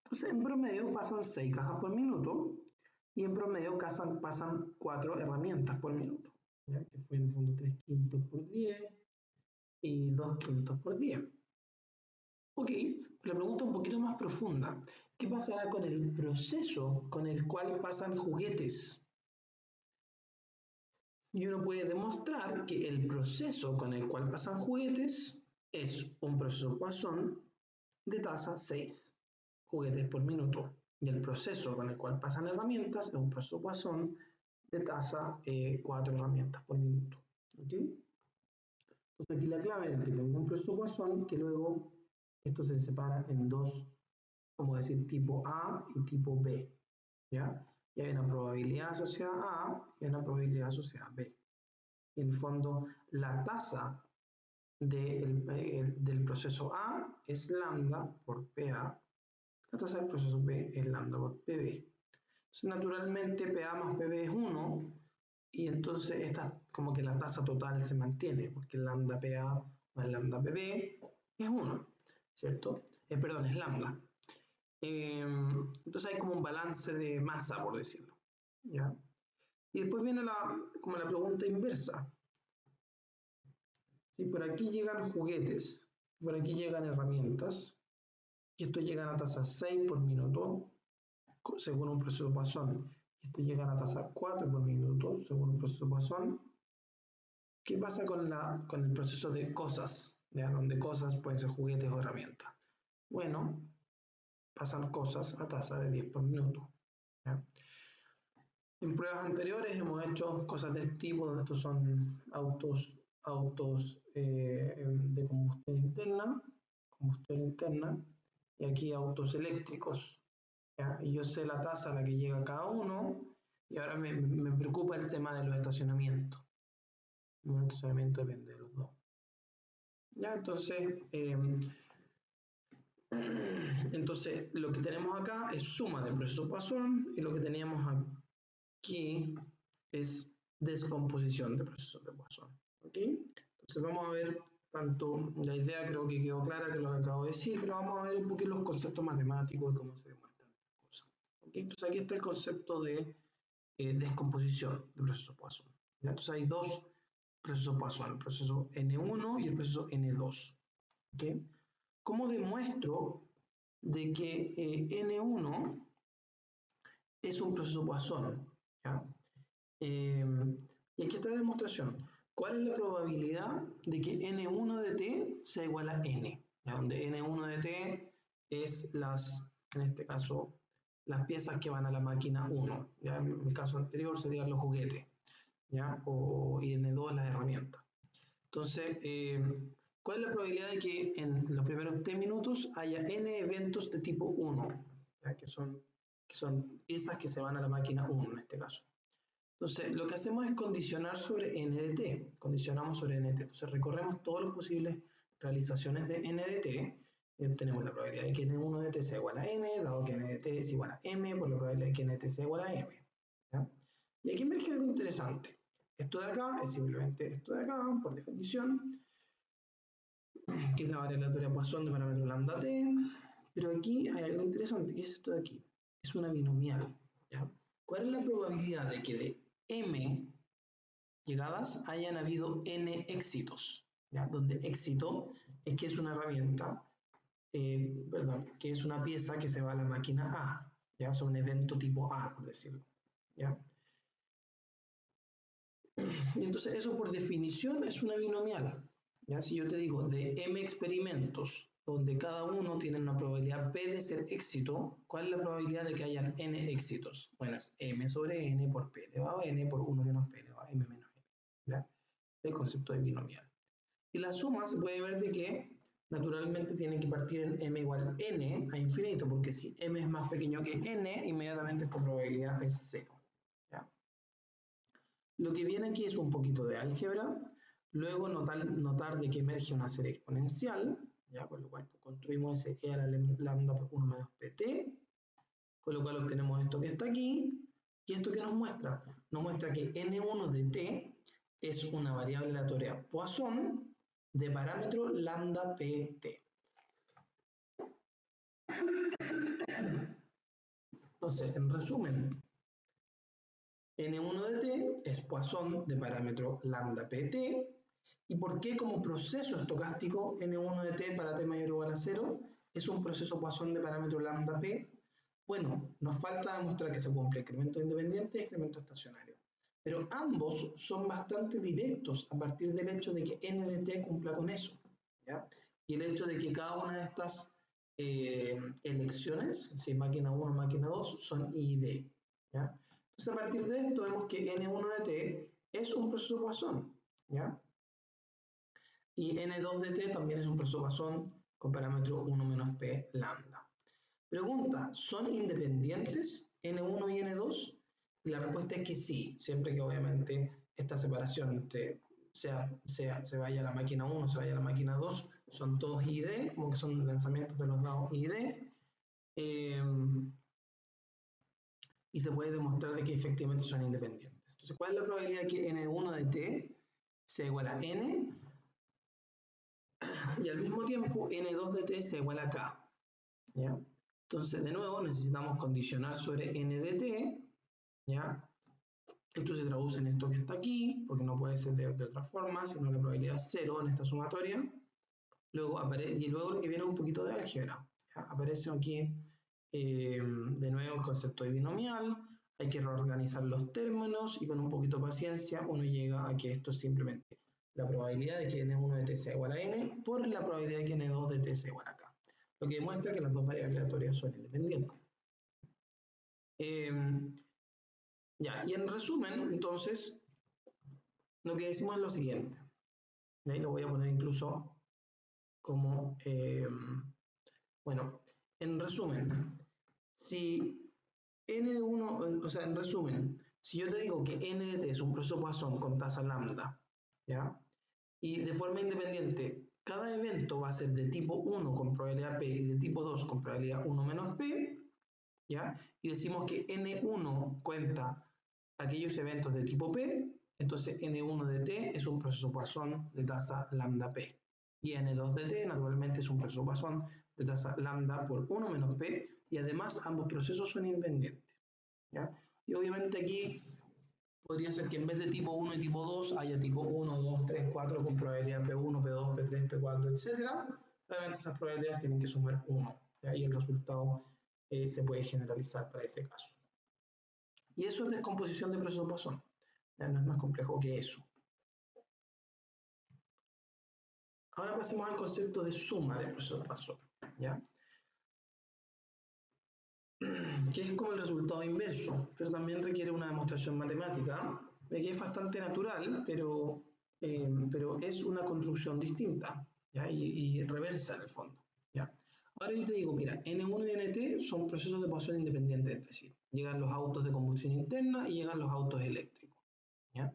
entonces en promedio pasan 6 cajas por minuto y en promedio pasan 4 herramientas por minuto, ¿ya? Que fue en el fondo 3 quintos por 10 y 2 quintos por 10. Ok, la pregunta un poquito más profunda. ¿Qué pasará con el proceso con el cual pasan juguetes? Y uno puede demostrar que el proceso con el cual pasan juguetes es un proceso Poisson de tasa 6 juguetes por minuto. Y el proceso con el cual pasan herramientas es un proceso Poisson de tasa 4 herramientas por minuto. ¿Okay? Entonces aquí la clave es que tengo un proceso Poisson que luego esto se separa en dos, como decir, tipo A y tipo B. ¿Ya? Y hay una probabilidad asociada a A y una probabilidad asociada a B. Y en el fondo, la tasa del proceso A es lambda por PA. La tasa del proceso B es lambda por PB. Entonces, naturalmente, PA más PB es 1, y entonces esta, como que la tasa total se mantiene, porque lambda PA más lambda PB es 1, ¿cierto? Perdón, es lambda. Entonces hay como un balance de masa, por decirlo. ¿Ya? Y después viene como la pregunta inversa. Si por aquí llegan juguetes, por aquí llegan herramientas, y esto llega a tasa 6 por minuto, según un proceso Poisson, y esto llega a tasa 4 por minuto, según un proceso Poisson, ¿qué pasa con el proceso de cosas? ¿Ya? Donde cosas pueden ser juguetes o herramientas. Bueno, pasan cosas a tasa de 10 por minuto. ¿Ya? En pruebas anteriores hemos hecho cosas de este tipo, donde estos son autos de combustión interna, y aquí autos eléctricos. ¿Ya? Y yo sé la tasa a la que llega cada uno, y ahora me preocupa el tema de los estacionamientos. El estacionamiento depende de los dos. ¿Ya? Entonces, lo que tenemos acá es suma del proceso Poisson, y lo que teníamos aquí es descomposición de procesos de Poisson. ¿Okay? Entonces vamos a ver tanto, la idea creo que quedó clara que lo acabo de decir, pero vamos a ver un poquito los conceptos matemáticos y cómo se demuestran estas cosas. ¿Okay? Entonces aquí está el concepto de descomposición de procesos Poisson. ¿Ya? Entonces hay dos procesos Poisson, el proceso N1 y el proceso N2. ¿Okay? ¿Cómo demuestro de que N1 es un proceso Poisson? ¿Ya? Y aquí está la demostración. ¿Cuál es la probabilidad de que N1 de T sea igual a N? ¿Ya? Donde N1 de T es en este caso, las piezas que van a la máquina 1. ¿Ya? En el caso anterior serían los juguetes. ¿Ya? Y N2 las herramientas. Entonces, ¿cuál es la probabilidad de que en los primeros T minutos haya N eventos de tipo 1? ¿Ya? Que son piezas que se van a la máquina 1 en este caso. Entonces, lo que hacemos es condicionar sobre n de t, condicionamos sobre n de t. Entonces, recorremos todas las posibles realizaciones de n de t y obtenemos la probabilidad de que n1 de t sea igual a n, dado que n de t es igual a m, por la probabilidad de que n de t sea igual a m. ¿Ya? Y aquí emerge algo interesante. Esto de acá es simplemente esto de acá, por definición, que es la variable aleatoria Poisson de parámetro lambda t, pero aquí hay algo interesante, que es esto de aquí. Es una binomial. ¿Ya? ¿Cuál es la probabilidad de que de m llegadas hayan habido n éxitos? ¿Ya? Donde éxito es que es una herramienta, perdón, que es una pieza que se va a la máquina A, ¿ya? O sea, un evento tipo A, por decirlo. ¿Ya? Y entonces eso por definición es una binomial. ¿Ya? Si yo te digo de m experimentos, donde cada uno tiene una probabilidad p de ser éxito, ¿cuál es la probabilidad de que hayan n éxitos? Bueno, es m sobre n por p elevado a n por 1 menos p elevado a m menos n. ¿Ya? El concepto de binomial. Y la suma se puede ver de que naturalmente tiene que partir en m igual n a infinito, porque si m es más pequeño que n, inmediatamente esta probabilidad es 0. ¿Ya? Lo que viene aquí es un poquito de álgebra, luego notar de que emerge una serie exponencial, ¿ya? Con lo cual construimos ese e a la lambda por 1 menos pt, con lo cual obtenemos esto que está aquí, y esto que nos muestra que n1 de t es una variable aleatoria Poisson de parámetro lambda pt. Entonces, en resumen, n1 de t es Poisson de parámetro lambda pt. ¿Y por qué como proceso estocástico n1 de t para t mayor o igual a 0 es un proceso Poisson de parámetro lambda p? Bueno, nos falta demostrar que se cumple incremento independiente y incremento estacionario. pero ambos son bastante directos a partir del hecho de que n de t cumpla con eso, ¿ya? Y el hecho de que cada una de estas elecciones, si máquina 1 o máquina 2, son I y D, ¿ya? Entonces, a partir de esto, vemos que N1 de t es un proceso Poisson, ¿ya? Y N2 de t también es un proceso Poisson con parámetro 1 menos P lambda. Pregunta, ¿son independientes N1 y N2? Y la respuesta es que sí, siempre que obviamente esta separación entre se vaya a la máquina 1, se vaya a la máquina 2, son todos I y D, como que son lanzamientos de los dados I y D. Y se puede demostrar de que efectivamente son independientes. Entonces, ¿cuál es la probabilidad de que N1 de T sea igual a N y al mismo tiempo N2 de T sea igual a K? ¿Ya? Entonces, de nuevo, necesitamos condicionar sobre N de T, ¿ya? Esto se traduce en esto que está aquí, porque no puede ser de otra forma, sino la probabilidad es 0 en esta sumatoria. Luego y luego lo que viene un poquito de álgebra. ¿Ya? Aparece aquí de nuevo el concepto de binomial, hay que reorganizar los términos y con un poquito de paciencia uno llega a que esto es simplemente la probabilidad de que n1 de t sea igual a n por la probabilidad de que n2 de t sea igual a k. Lo que demuestra que las dos variables aleatorias son independientes. Ya, y en resumen, entonces, lo que decimos es lo siguiente. Y ahí lo voy a poner incluso como, bueno, en resumen, si n de 1, o sea, en resumen, si yo te digo que n de t es un proceso Poisson con tasa lambda, ¿ya? Y de forma independiente, cada evento va a ser de tipo 1 con probabilidad p y de tipo 2 con probabilidad 1 menos p, ¿ya? Y decimos que n1 cuenta aquellos eventos de tipo p, entonces n1 de t es un proceso Poisson de tasa lambda p. Y n2 de t naturalmente es un proceso Poisson de tasa lambda por 1 menos p, y además ambos procesos son independientes, ¿ya? Y obviamente aquí podría ser que en vez de tipo 1 y tipo 2 haya tipo 1, 2, 3, 4 con probabilidad P1, P2, P3, P4, etc. Obviamente esas probabilidades tienen que sumar 1, ¿ya? Y el resultado se puede generalizar para ese caso. Y eso es descomposición de procesos Poisson. Ya no es más complejo que eso. Ahora pasemos al concepto de suma de procesos Poisson, ¿ya? Que es como el resultado inverso, pero también requiere una demostración matemática, que es bastante natural, pero es una construcción distinta, ¿ya? Y reversa en el fondo, ¿ya? Ahora yo te digo, mira, N1 y NT son procesos de Poisson independientes entre sí. Llegan los autos de combustión interna y llegan los autos eléctricos, ¿ya?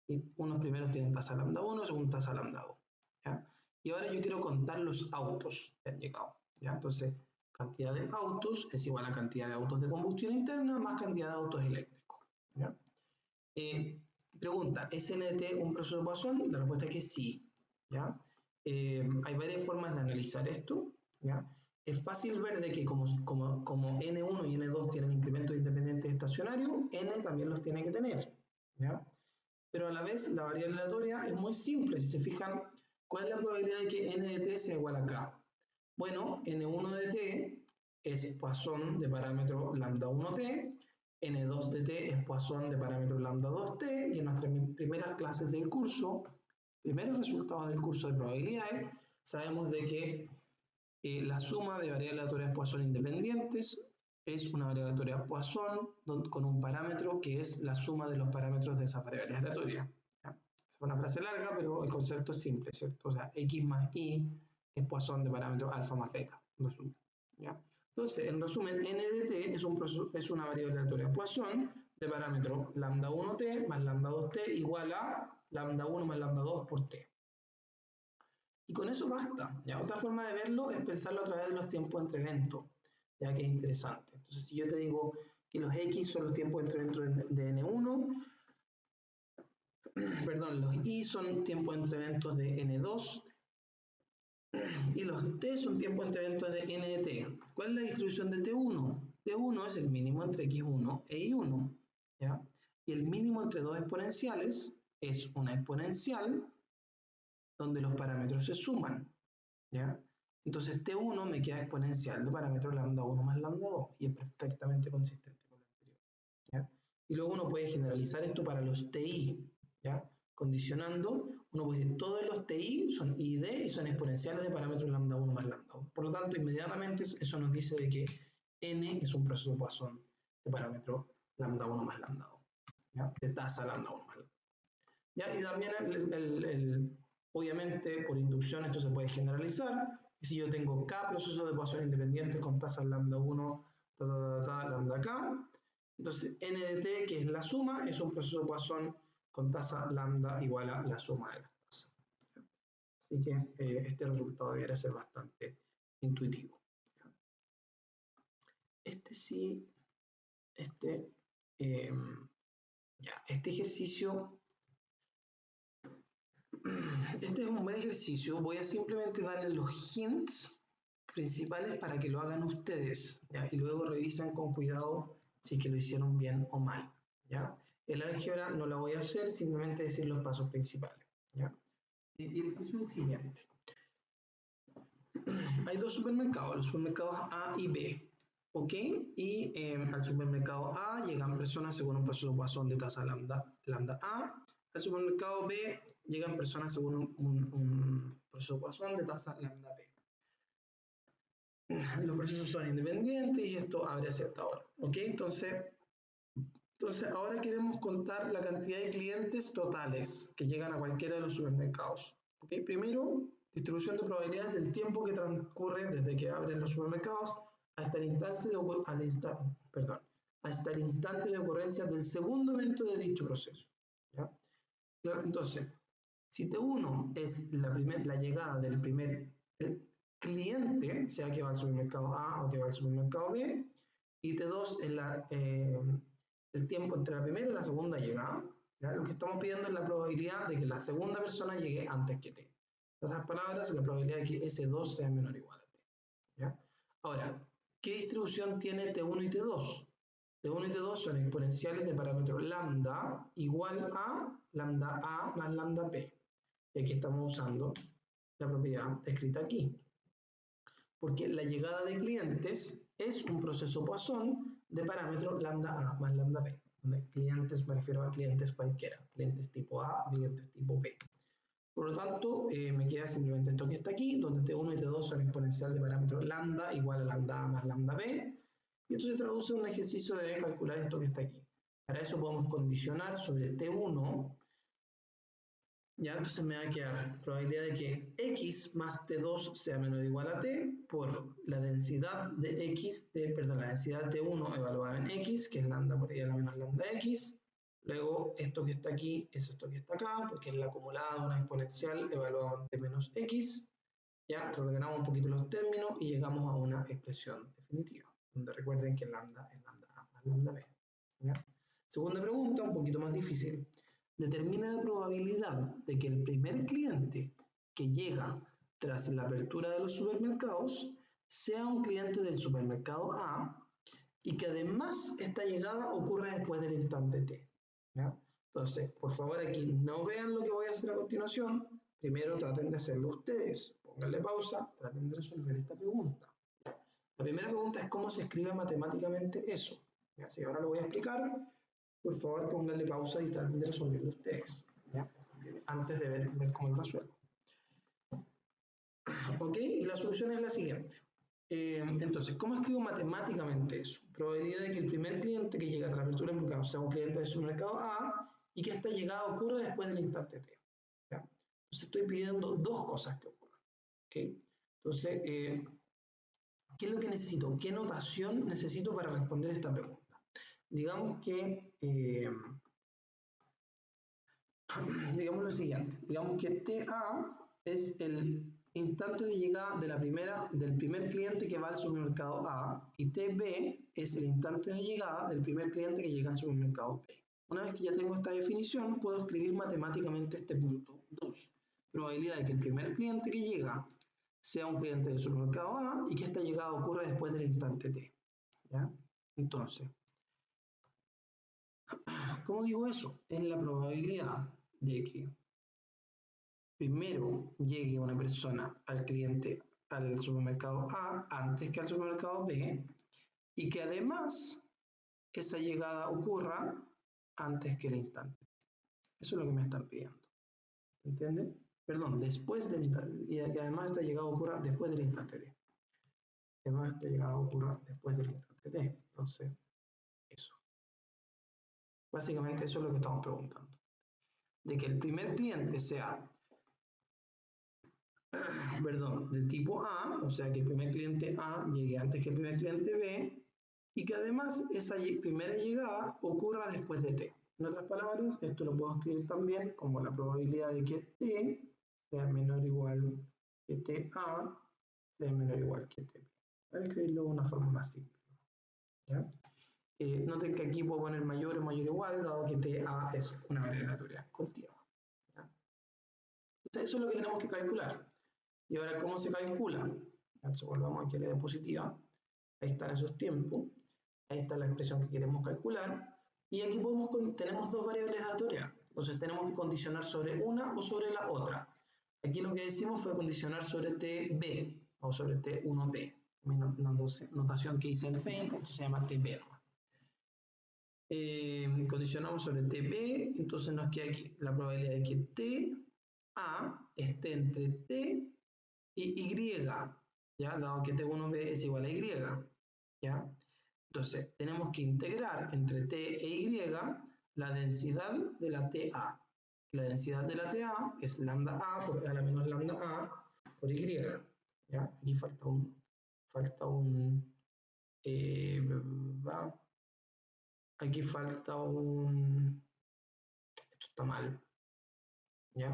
Y unos primeros tienen tasa lambda 1, segundo tasa lambda 2, ¿ya? Y ahora yo quiero contar los autos que han llegado, ¿ya? Entonces, cantidad de autos es igual a cantidad de autos de combustión interna más cantidad de autos eléctricos, ¿ya? Pregunta, ¿es NT un proceso de Poisson? La respuesta es que sí, ¿ya? Hay varias formas de analizar esto, ¿ya? Es fácil ver de que como N1 y N2 tienen incrementos independientes estacionarios, N también los tiene que tener, ¿ya? Pero a la vez la variable aleatoria es muy simple. Si se fijan, ¿cuál es la probabilidad de que n de t sea igual a k? Bueno, n1 de t es Poisson de parámetro lambda 1t, n2 de t es Poisson de parámetro lambda 2t, y en nuestras primeras clases del curso, primeros resultados del curso de probabilidades, sabemos de que la suma de variables aleatorias Poisson independientes es una variable aleatoria Poisson con un parámetro que es la suma de los parámetros de esas variables aleatorias. ¿Ya? Es una frase larga, pero el concepto es simple, ¿cierto? O sea, x más y es Poisson de parámetro alfa más zeta, en resumen. ¿Ya? Entonces, en resumen, n de t es una variable aleatoria Poisson de parámetro lambda 1t más lambda 2t igual a lambda 1 más lambda 2 por t. Y con eso basta. ¿Ya? Otra forma de verlo es pensarlo a través de los tiempos entre eventos, ya que es interesante. Entonces, si yo te digo que los X son los tiempos entre eventos de N1, perdón, los Y son tiempos entre eventos de N2, y los T son tiempos entre eventos de N de T. ¿Cuál es la distribución de T1? T1 es el mínimo entre X1 e Y1, ¿ya? Y el mínimo entre dos exponenciales es una exponencial donde los parámetros se suman, ¿ya? Entonces T1 me queda exponencial de parámetro lambda 1 más lambda 2 y es perfectamente consistente con lo anterior, ¿ya? Y luego uno puede generalizar esto para los TI, ¿ya? Condicionando, uno puede decir, todos los TI son ID y son exponenciales de parámetros lambda 1 más lambda 2. Por lo tanto, inmediatamente eso nos dice de que N es un proceso de Poisson de parámetro lambda 1 más lambda 2, ¿ya? De tasa lambda 1 más lambda 2. ¿Ya? Y también, obviamente, por inducción esto se puede generalizar. Y si yo tengo K procesos de Poisson independientes con tasas lambda 1, lambda K, entonces n de t, que es la suma, es un proceso de Poisson con tasa lambda igual a la suma de las tasas. Así que este resultado debería ser bastante intuitivo. Este ejercicio, este es un buen ejercicio. Voy a simplemente darle los hints principales para que lo hagan ustedes, ¿ya? Y luego revisen con cuidado si es que lo hicieron bien o mal, ¿ya? El álgebra no la voy a hacer, simplemente decir los pasos principales, ¿ya? Y el ejercicio es el siguiente. Hay dos supermercados, los supermercados A y B, ¿ok? Y al supermercado A llegan personas según un proceso de Poisson de tasa lambda A. Al supermercado B llegan personas según un proceso de Poisson de tasa lambda B. Los procesos son independientes y esto abre a cierta hora, ¿ok? Entonces ahora queremos contar la cantidad de clientes totales que llegan a cualquiera de los supermercados, ¿ok? Primero, distribución de probabilidades del tiempo que transcurre desde que abren los supermercados hasta el instante de ocurrencia del segundo evento de dicho proceso, ¿ya? Entonces, si T1 es la llegada del primer cliente, sea que va al supermercado A o que va al supermercado B, y T2 es el tiempo entre la primera y la segunda llegada, ¿ya? Lo que estamos pidiendo es la probabilidad de que la segunda persona llegue antes que T. En otras palabras, la probabilidad de que S2 sea menor o igual a T, ¿ya? Ahora, ¿qué distribución tiene T1 y T2? T1 y T2 son exponenciales de parámetro lambda igual a lambda A más lambda P. Y aquí estamos usando la propiedad escrita aquí. Porque la llegada de clientes es un proceso Poisson de parámetro lambda A más lambda B. Donde clientes me refiero a clientes cualquiera, clientes tipo A, clientes tipo B. Por lo tanto, me queda simplemente esto que está aquí, donde T1 y T2 son exponencial de parámetro lambda igual a lambda A más lambda B. Y esto se traduce en un ejercicio de calcular esto que está aquí. Para eso podemos condicionar sobre T1. Ya, entonces me va a quedar probabilidad de que x más t2 sea menor o igual a t por la densidad de x, la densidad de t1 evaluada en x, que es lambda por ahí a la menor lambda x. Luego esto que está aquí es esto que está acá, porque es la acumulada de una exponencial evaluada en t menos x. Ya, reordenamos un poquito los términos y llegamos a una expresión definitiva, donde recuerden que lambda es lambda a más lambda b. ¿Ya? Segunda pregunta, un poquito más difícil. Determina la probabilidad de que el primer cliente que llega tras la apertura de los supermercados sea un cliente del supermercado A y que además esta llegada ocurra después del instante T, ¿ya? Entonces, por favor, aquí no vean lo que voy a hacer a continuación. Primero traten de hacerlo ustedes. Pónganle pausa, traten de resolver esta pregunta. La primera pregunta es cómo se escribe matemáticamente eso. Así ahora lo voy a explicar. Por favor, pónganle pausa y traten de resolverlo ustedes, ¿ya? Antes de ver cómo lo resuelvo. ¿Ok? Y la solución es la siguiente. Entonces, ¿cómo escribo matemáticamente eso? Probabilidad de que el primer cliente que llega a la apertura del mercado sea un cliente del supermercado A y que esta llegada ocurra después del instante T, ¿ya? Entonces, estoy pidiendo dos cosas que ocurran. ¿Ok? Entonces, ¿qué es lo que necesito? ¿Qué notación necesito para responder esta pregunta? Digamos que digamos lo siguiente, digamos que TA es el instante de llegada del primer cliente que va al supermercado A y TB es el instante de llegada del primer cliente que llega al supermercado B. Una vez que ya tengo esta definición, puedo escribir matemáticamente este punto 2. Probabilidad de que el primer cliente que llega sea un cliente del supermercado A y que esta llegada ocurra después del instante T, ¿ya? Entonces, ¿cómo digo eso? Es la probabilidad de que primero llegue una persona al supermercado A antes que al supermercado B y que además esa llegada ocurra antes que el instante. Eso es lo que me están pidiendo. ¿Entiende? Perdón, después del instante. Y que además esta llegada ocurra después del instante t. Además esta llegada ocurra después del instante t. Entonces, eso. Básicamente eso es lo que estamos preguntando. De que el primer cliente sea, perdón, de tipo A, o sea que el primer cliente A llegue antes que el primer cliente B, y que además esa primera llegada ocurra después de T. En otras palabras, esto lo puedo escribir también como la probabilidad de que T sea menor o igual que TA sea menor o igual que TB. Voy a escribirlo de una forma más simple. ¿Ya? Noten que aquí puedo poner mayor o mayor o igual, dado que TA es una variable natural continua. ¿Ya? Entonces, eso es lo que tenemos que calcular. Y ahora, ¿cómo se calcula? Entonces, volvamos aquí a la diapositiva. Ahí están esos tiempos. Ahí está la expresión que queremos calcular. Y aquí tenemos dos variables aleatorias. Entonces, tenemos que condicionar sobre una o sobre la otra. Aquí lo que decimos fue condicionar sobre TB o sobre T1B. Una notación que hice en Paint, esto se llama TB. Condicionamos sobre TB, entonces nos queda aquí la probabilidad de que TA esté entre T y Y, ¿ya? Dado que T1B es igual a Y, ¿ya? Entonces, tenemos que integrar entre T e Y la densidad de la TA. La densidad de la TA es lambda A por A menos lambda A por Y, ¿ya? Aquí aquí falta un, esto está mal, ¿ya?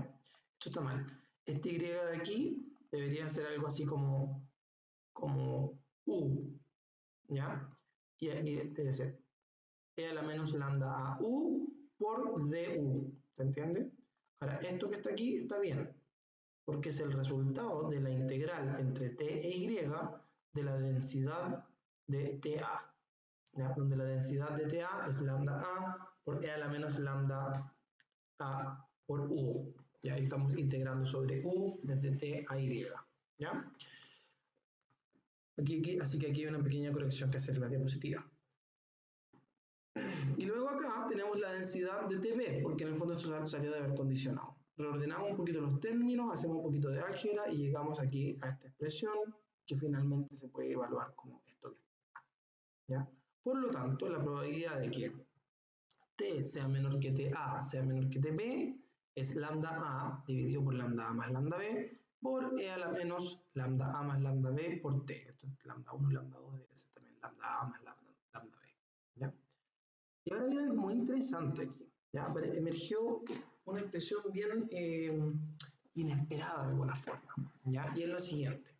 Esto está mal. Este Y de aquí debería ser algo así como U, ¿ya? Y debe ser E a la menos lambda a U por DU, ¿se entiende? Ahora, esto que está aquí está bien, porque es el resultado de la integral entre T e Y de la densidad de TA, ¿ya? Donde la densidad de TA es lambda A por E a la menos lambda A por U. Ya ahí estamos integrando sobre U desde T a Y, ¿ya? Así que aquí hay una pequeña corrección que hacer en la diapositiva. Y luego acá tenemos la densidad de TB, porque en el fondo esto salió de haber condicionado. Reordenamos un poquito los términos, hacemos un poquito de álgebra y llegamos aquí a esta expresión que finalmente se puede evaluar como esto que está. ¿Ya? Por lo tanto, la probabilidad de que T sea menor que TA sea menor que TB es lambda A dividido por lambda A más lambda B por E a la menos lambda A más lambda B por T. Esto es lambda 1, lambda 2 debe ser también lambda A más lambda B. ¿Ya? Y ahora viene algo muy interesante aquí. ¿Ya? Emergió una expresión bien inesperada de alguna forma. ¿Ya? Y es lo siguiente.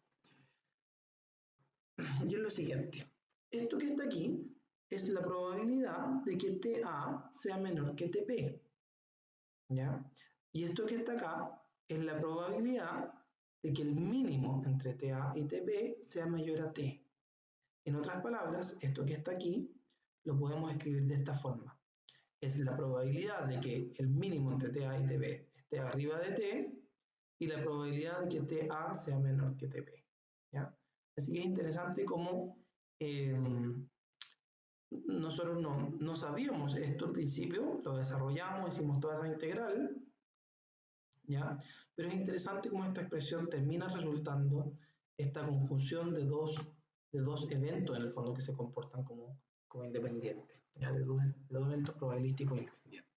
Esto que está aquí es la probabilidad de que TA sea menor que TP. ¿Ya? Y esto que está acá es la probabilidad de que el mínimo entre TA y TP sea mayor a T. En otras palabras, esto que está aquí lo podemos escribir de esta forma. Es la probabilidad de que el mínimo entre TA y TB esté arriba de T y la probabilidad de que TA sea menor que TB. ¿Ya? Así que es interesante cómo nosotros no sabíamos esto al principio, lo desarrollamos, hicimos toda esa integral, ¿ya? Pero es interesante cómo esta expresión termina resultando esta conjunción de dos eventos en el fondo que se comportan como independientes, ¿ya? De dos eventos probabilísticos independientes.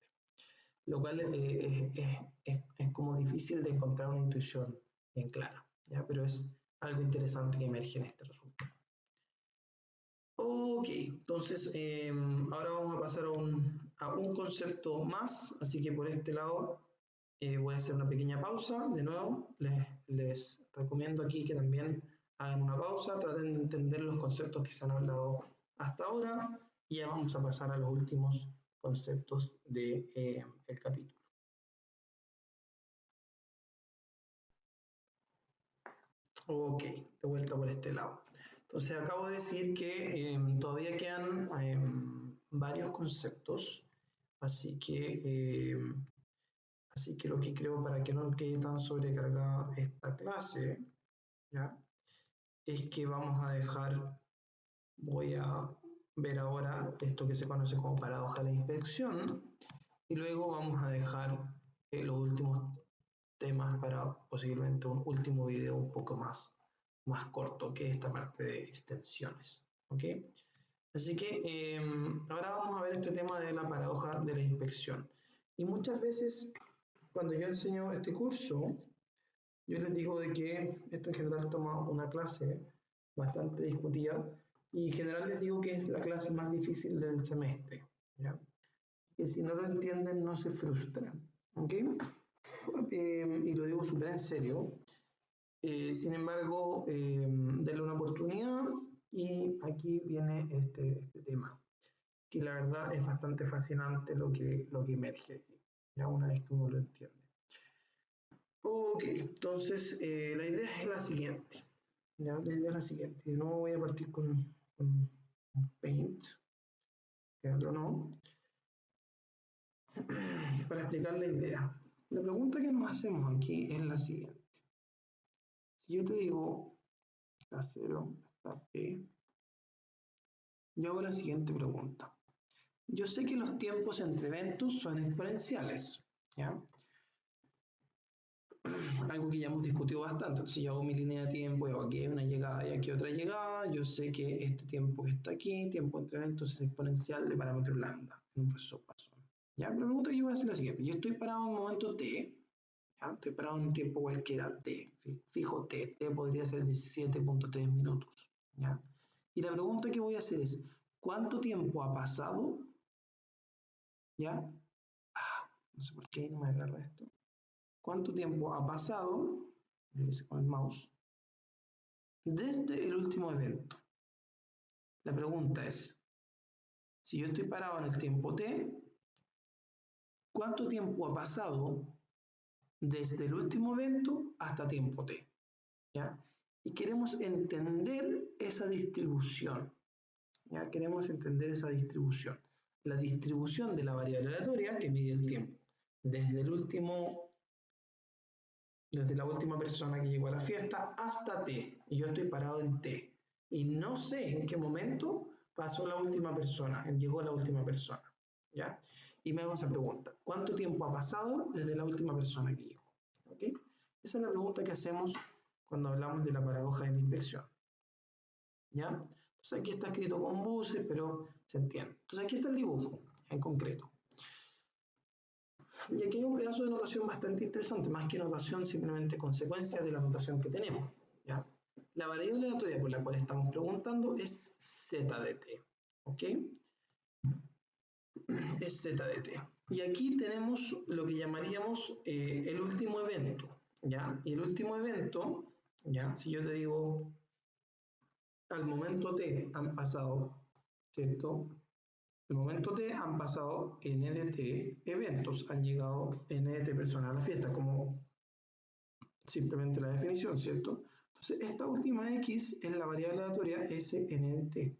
Lo cual es como difícil de encontrar una intuición bien clara, ¿ya? Pero es algo interesante que emerge en este resultado. Ok, entonces ahora vamos a pasar a un concepto más, así que por este lado voy a hacer una pequeña pausa. De nuevo, les recomiendo aquí que también hagan una pausa, traten de entender los conceptos que se han hablado hasta ahora y ya vamos a pasar a los últimos conceptos del capítulo. Ok, de vuelta por este lado. Entonces acabo de decir que todavía quedan varios conceptos, así que lo que creo para que no quede tan sobrecargada esta clase, ¿ya? Es que vamos a dejar, voy a ver ahora esto que se conoce como paradoja de la inspección y luego vamos a dejar los últimos temas para posiblemente un último video un poco más corto que esta parte de extensiones. ¿Ok? Así que ahora vamos a ver este tema de la paradoja de la inspección. Y muchas veces cuando yo enseño este curso, yo les digo de que esto en general toma una clase bastante discutida y en general les digo que es la clase más difícil del semestre, ¿ya? Que si no lo entienden no se frustran, ¿ok? Y lo digo súper en serio. Sin embargo, denle una oportunidad y aquí viene este tema, que la verdad es bastante fascinante lo que emerge, ya una vez que uno lo entiende. Ok, entonces la idea es la siguiente. ¿Ya? La idea es la siguiente. De nuevo voy a partir con Paint, que otro no, para explicar la idea. La pregunta que nos hacemos aquí es la siguiente. Si yo te digo está 0, está P, yo hago la siguiente pregunta. Yo sé que los tiempos entre eventos son exponenciales, ¿ya? Algo que ya hemos discutido bastante. Entonces yo hago mi línea de tiempo, y aquí hay una llegada y aquí otra llegada. Yo sé que este tiempo que está aquí, tiempo entre eventos, es exponencial de parámetro lambda en un proceso Poisson. Ya, la pregunta que yo voy a hacer es la siguiente. Yo estoy parado en un momento t, ¿ya? Estoy parado en un tiempo cualquiera t, fijo t, t podría ser 17.3 minutos, ¿ya? Y la pregunta que voy a hacer es, ¿cuánto tiempo ha pasado? ¿Ya? No sé por qué no me agarra esto. ¿Cuánto tiempo ha pasado? Con el mouse. Desde el último evento. La pregunta es, si yo estoy parado en el tiempo t, ¿cuánto tiempo ha pasado desde el último evento hasta tiempo t? ¿Ya? Y queremos entender esa distribución. ¿Ya? Queremos entender esa distribución. La distribución de la variable aleatoria que mide el tiempo. Desde la última persona que llegó a la fiesta hasta t. Y yo estoy parado en t. Y no sé en qué momento pasó la última persona, llegó la última persona. ¿Ya? Y me hago esa pregunta. ¿Cuánto tiempo ha pasado desde la última persona que llegó? ¿Okay? Esa es la pregunta que hacemos cuando hablamos de la paradoja de la inspección. ¿Ya? Entonces aquí está escrito con buses, pero se entiende. Entonces aquí está el dibujo en concreto. Y aquí hay un pedazo de notación bastante interesante, más que notación, simplemente consecuencia de la notación que tenemos. ¿Ya? La variable aleatoria por la cual estamos preguntando es z de t. ¿Ok? Es z de t. Y aquí tenemos lo que llamaríamos el último evento. ¿Ya? Y el último evento, ¿ya? Si yo te digo, al momento t han pasado, ¿cierto? El momento t han pasado n de t eventos, han llegado n de t personas a la fiesta, como simplemente la definición, ¿cierto? Entonces, esta última x es la variable aleatoria Sn de t,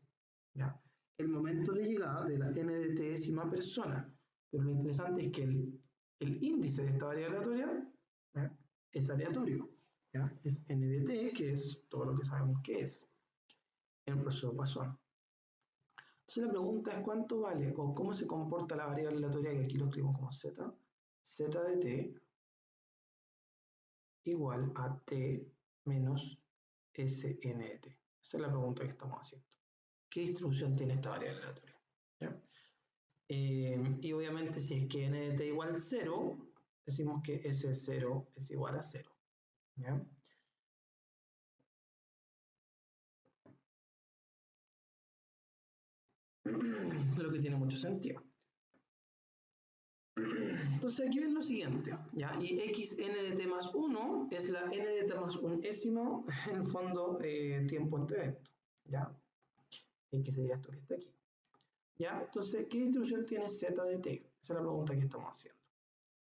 ¿ya? El momento de llegada de la n de t décima persona, pero lo interesante es que el índice de esta variable aleatoria, ¿ya? Es aleatorio, ¿ya? Es n de t, que es todo lo que sabemos que es en el proceso Poisson. Entonces la pregunta es cuánto vale o cómo se comporta la variable aleatoria, que aquí lo escribimos como z, z de t igual a t menos Sn de t. Esa es la pregunta que estamos haciendo. ¿Qué distribución tiene esta variable aleatoria? ¿Ya? Y obviamente si es que n de t igual a 0, decimos que S0 es igual a 0. ¿Ya? Lo que tiene mucho sentido. Entonces aquí ven lo siguiente, ¿ya? Y xn de t más 1 es la n de t más unésimo, en el fondo, tiempo entre eventos, ¿ya? Y que sería esto que está aquí. ¿Ya? Entonces, ¿qué distribución tiene z de t? Esa es la pregunta que estamos haciendo.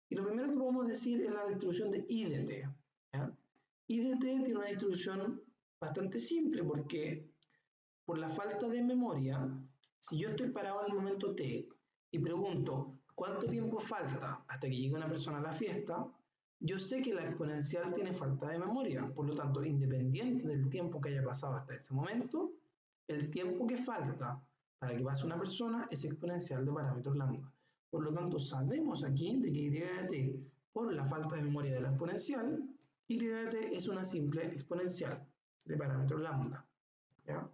Y lo primero que podemos decir es la distribución de i de t, ¿ya? I de t tiene una distribución bastante simple porque por la falta de memoria, si yo estoy parado en el momento t y pregunto cuánto tiempo falta hasta que llegue una persona a la fiesta, yo sé que la exponencial tiene falta de memoria, por lo tanto, independiente del tiempo que haya pasado hasta ese momento, el tiempo que falta para que pase una persona es exponencial de parámetros lambda. Por lo tanto, sabemos aquí de que y de t, por la falta de memoria de la exponencial, y de t es una simple exponencial de parámetros lambda. ¿Ya?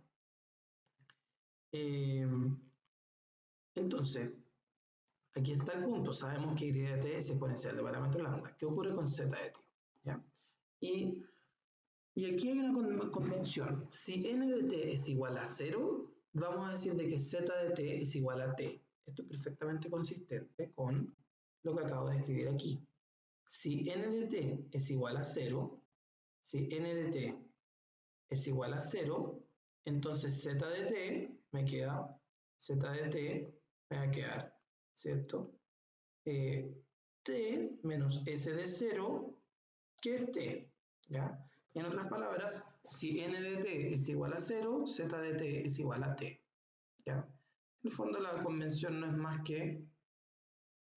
Entonces, aquí está el punto. Sabemos que y de t es exponencial de parámetro lambda. ¿Qué ocurre con z de t? ¿Ya? Y aquí hay una convención. Si n de t es igual a 0, vamos a decir de que z de t es igual a t. Esto es perfectamente consistente con lo que acabo de escribir aquí. Si n de t es igual a 0, si n de t es igual a 0, entonces z de t me queda, z de t me va a quedar, ¿cierto? T menos s de 0, que es t, ¿ya? En otras palabras, si n de t es igual a 0, z de t es igual a t, ¿ya? En el fondo la convención no es más que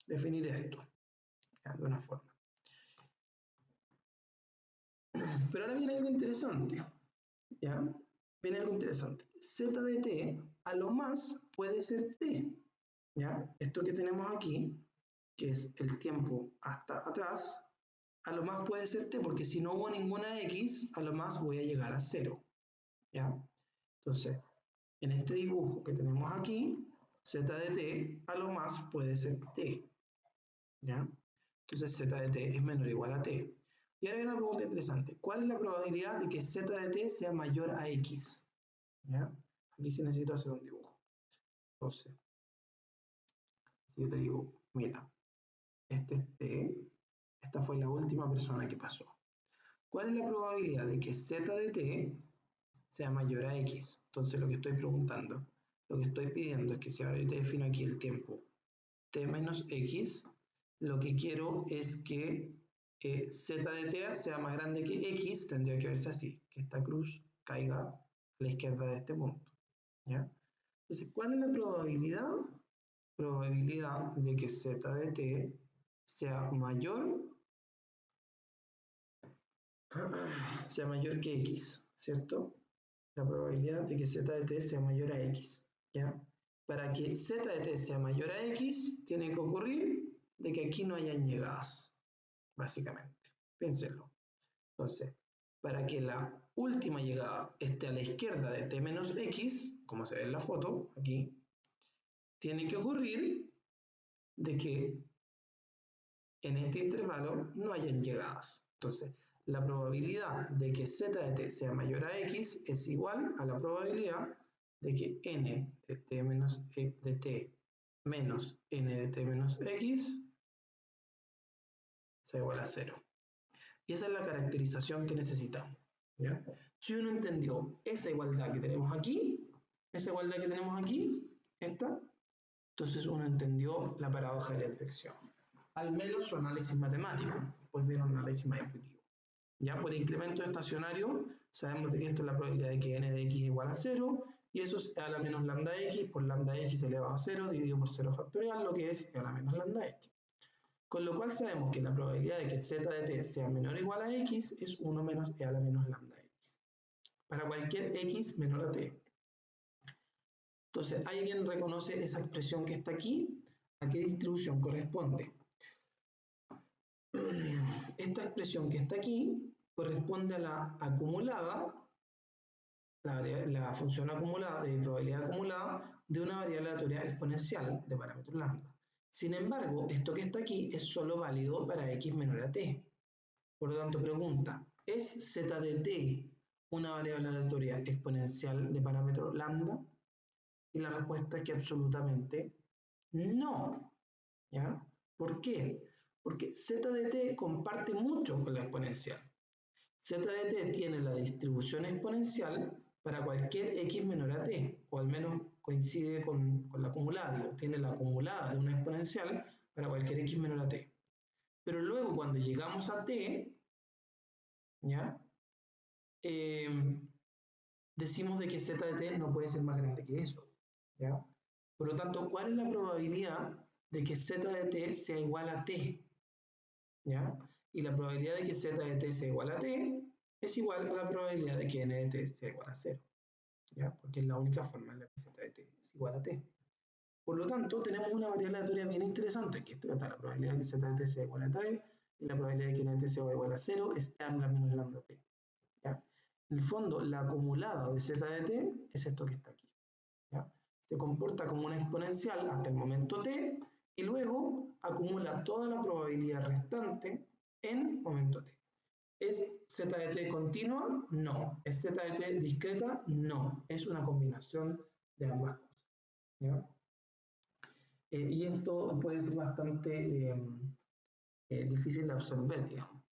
definir esto, ¿ya? De una forma. Pero ahora viene algo interesante, ¿ya? Viene algo interesante. Z de t a lo más puede ser t, ¿ya? Esto que tenemos aquí, que es el tiempo hasta atrás, a lo más puede ser t, porque si no hubo ninguna x, a lo más voy a llegar a 0, ¿ya? Entonces, en este dibujo que tenemos aquí, z de t a lo más puede ser t, ¿ya? Entonces z de t es menor o igual a t. Y ahora viene una pregunta interesante. ¿Cuál es la probabilidad de que z de t sea mayor a x? ¿Ya? Aquí sí necesito hacer un dibujo. Entonces, si yo te digo, mira, este es t, esta fue la última persona que pasó. ¿Cuál es la probabilidad de que z de t sea mayor a x? Entonces lo que estoy preguntando, lo que estoy pidiendo es que si ahora yo te defino aquí el tiempo t menos x, lo que quiero es que z de t sea más grande que x, tendría que verse así, que esta cruz caiga a la izquierda de este punto, ¿ya? Entonces, ¿cuál es la probabilidad? Probabilidad de que z de t sea mayor que x, ¿cierto? La probabilidad de que z de t sea mayor a x, ¿ya? Para que z de t sea mayor a x, tiene que ocurrir de que aquí no hayan llegadas, básicamente. Piénsenlo. Entonces, para que la última llegada esté a la izquierda de t menos x, como se ve en la foto, aquí, tiene que ocurrir de que en este intervalo no hayan llegadas. Entonces, la probabilidad de que z de t sea mayor a x es igual a la probabilidad de que n de t menos, n de t menos x sea igual a 0. Y esa es la caracterización que necesitamos, ¿ya? Si uno entendió esa igualdad que tenemos aquí, esta, entonces uno entendió la paradoja de la inflexión. Al menos su análisis matemático, pues viene un análisis más intuitivo. Ya por incremento estacionario, sabemos de que esto es la probabilidad de que n de x es igual a 0, y eso es a la menos lambda x por lambda x elevado a 0 dividido por 0 factorial, lo que es a la menos lambda x. Con lo cual sabemos que la probabilidad de que z de t sea menor o igual a x es 1 menos e a la menos lambda x. Para cualquier x menor a t. Entonces, ¿alguien reconoce esa expresión que está aquí? ¿A qué distribución corresponde? Esta expresión que está aquí corresponde a la acumulada, la función acumulada de probabilidad acumulada de una variable aleatoria exponencial de parámetro lambda. Sin embargo, esto que está aquí es solo válido para x menor a t. Por lo tanto, pregunta, ¿es z de t una variable aleatoria exponencial de parámetro lambda? Y la respuesta es que absolutamente no. ¿Ya? ¿Por qué? Porque z de t comparte mucho con la exponencial. Z de t tiene la distribución exponencial para cualquier x menor a t, o al menos coincide con la acumulada, tiene la acumulada de una exponencial para cualquier x menor a t. Pero luego cuando llegamos a t, ¿ya? Decimos de que z de t no puede ser más grande que eso, ¿ya? Por lo tanto, ¿cuál es la probabilidad de que z de t sea igual a t? ¿Ya? Y la probabilidad de que z de t sea igual a t es igual a la probabilidad de que n de t sea igual a 0, ¿ya? Porque es la única forma en la que z de t es igual a t. Por lo tanto, tenemos una variable aleatoria bien interesante. Aquí está la probabilidad de que z de t sea igual a t y la probabilidad de que n de t sea igual a 0 es lambda menos lambda t. ¿Ya? En el fondo, la acumulada de z de t es esto que está aquí. ¿Ya? Se comporta como una exponencial hasta el momento t y luego acumula toda la probabilidad restante en momento t. ¿Es z de t continua? No. ¿Es z de t discreta? No. Es una combinación de ambas cosas. ¿Ya? Y esto puede ser bastante difícil de absorber, digamos,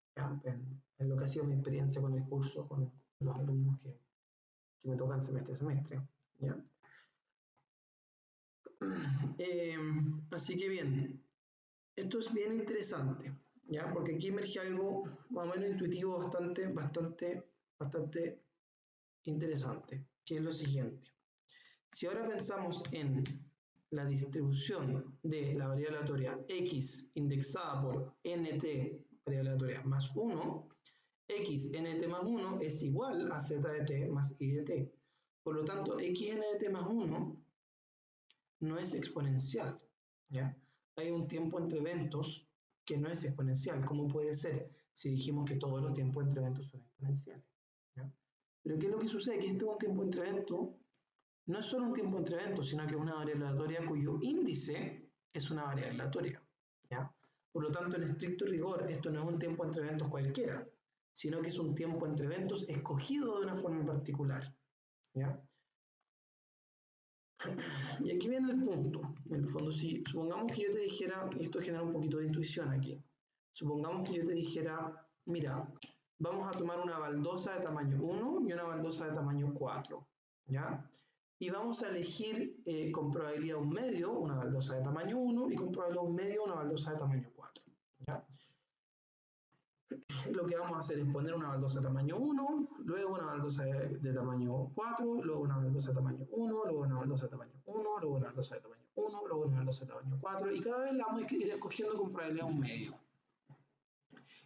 en lo que ha sido mi experiencia con el curso, con los alumnos que me tocan semestre a semestre. ¿Ya? Así que bien, esto es bien interesante, ¿ya? Porque aquí emerge algo más o menos intuitivo bastante interesante, que es lo siguiente. Si ahora pensamos en la distribución de la variable aleatoria x indexada por nt, variable aleatoria más 1, x nt más 1 es igual a z de t más i de t. Por lo tanto, x nt más 1 no es exponencial, ¿ya? Hay un tiempo entre eventos que no es exponencial. ¿Cómo puede ser si dijimos que todos los tiempos entre eventos son exponenciales? ¿Ya? Pero ¿qué es lo que sucede? Que este es un tiempo entre eventos, no es solo un tiempo entre eventos, sino que es una variable aleatoria cuyo índice es una variable aleatoria, ¿ya? Por lo tanto, en estricto rigor, esto no es un tiempo entre eventos cualquiera, sino que es un tiempo entre eventos escogido de una forma particular, ¿ya? Y aquí viene el punto. En el fondo, si supongamos que yo te dijera, y esto genera un poquito de intuición aquí, supongamos que yo te dijera, mira, vamos a tomar una baldosa de tamaño 1 y una baldosa de tamaño 4, ¿ya? Y vamos a elegir con probabilidad un medio una baldosa de tamaño 1 y con probabilidad un medio una baldosa de tamaño 4, ¿ya? Lo que vamos a hacer es poner una baldosa de tamaño 1, luego una baldosa de tamaño 4, luego una baldosa de tamaño 1, luego una baldosa de tamaño 1, luego una baldosa de tamaño 1, luego una baldosa de tamaño 4, y cada vez la vamos a ir escogiendo con probabilidad un medio.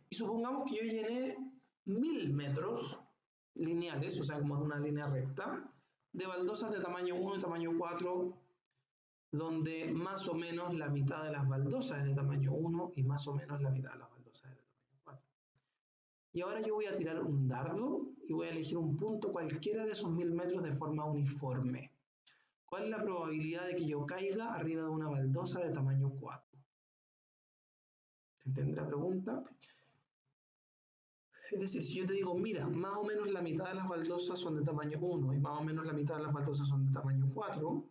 Y supongamos que yo llené 1000 metros lineales, o sea, como en una línea recta, de baldosas de tamaño 1 y tamaño 4, donde más o menos la mitad de las baldosas es de tamaño 1 y más o menos la mitad de las baldosas es de tamaño 4. Y ahora yo voy a tirar un dardo y voy a elegir un punto cualquiera de esos 1000 metros de forma uniforme. ¿Cuál es la probabilidad de que yo caiga arriba de una baldosa de tamaño 4? ¿Se entiende la pregunta? Es decir, si yo te digo, mira, más o menos la mitad de las baldosas son de tamaño 1 y más o menos la mitad de las baldosas son de tamaño 4,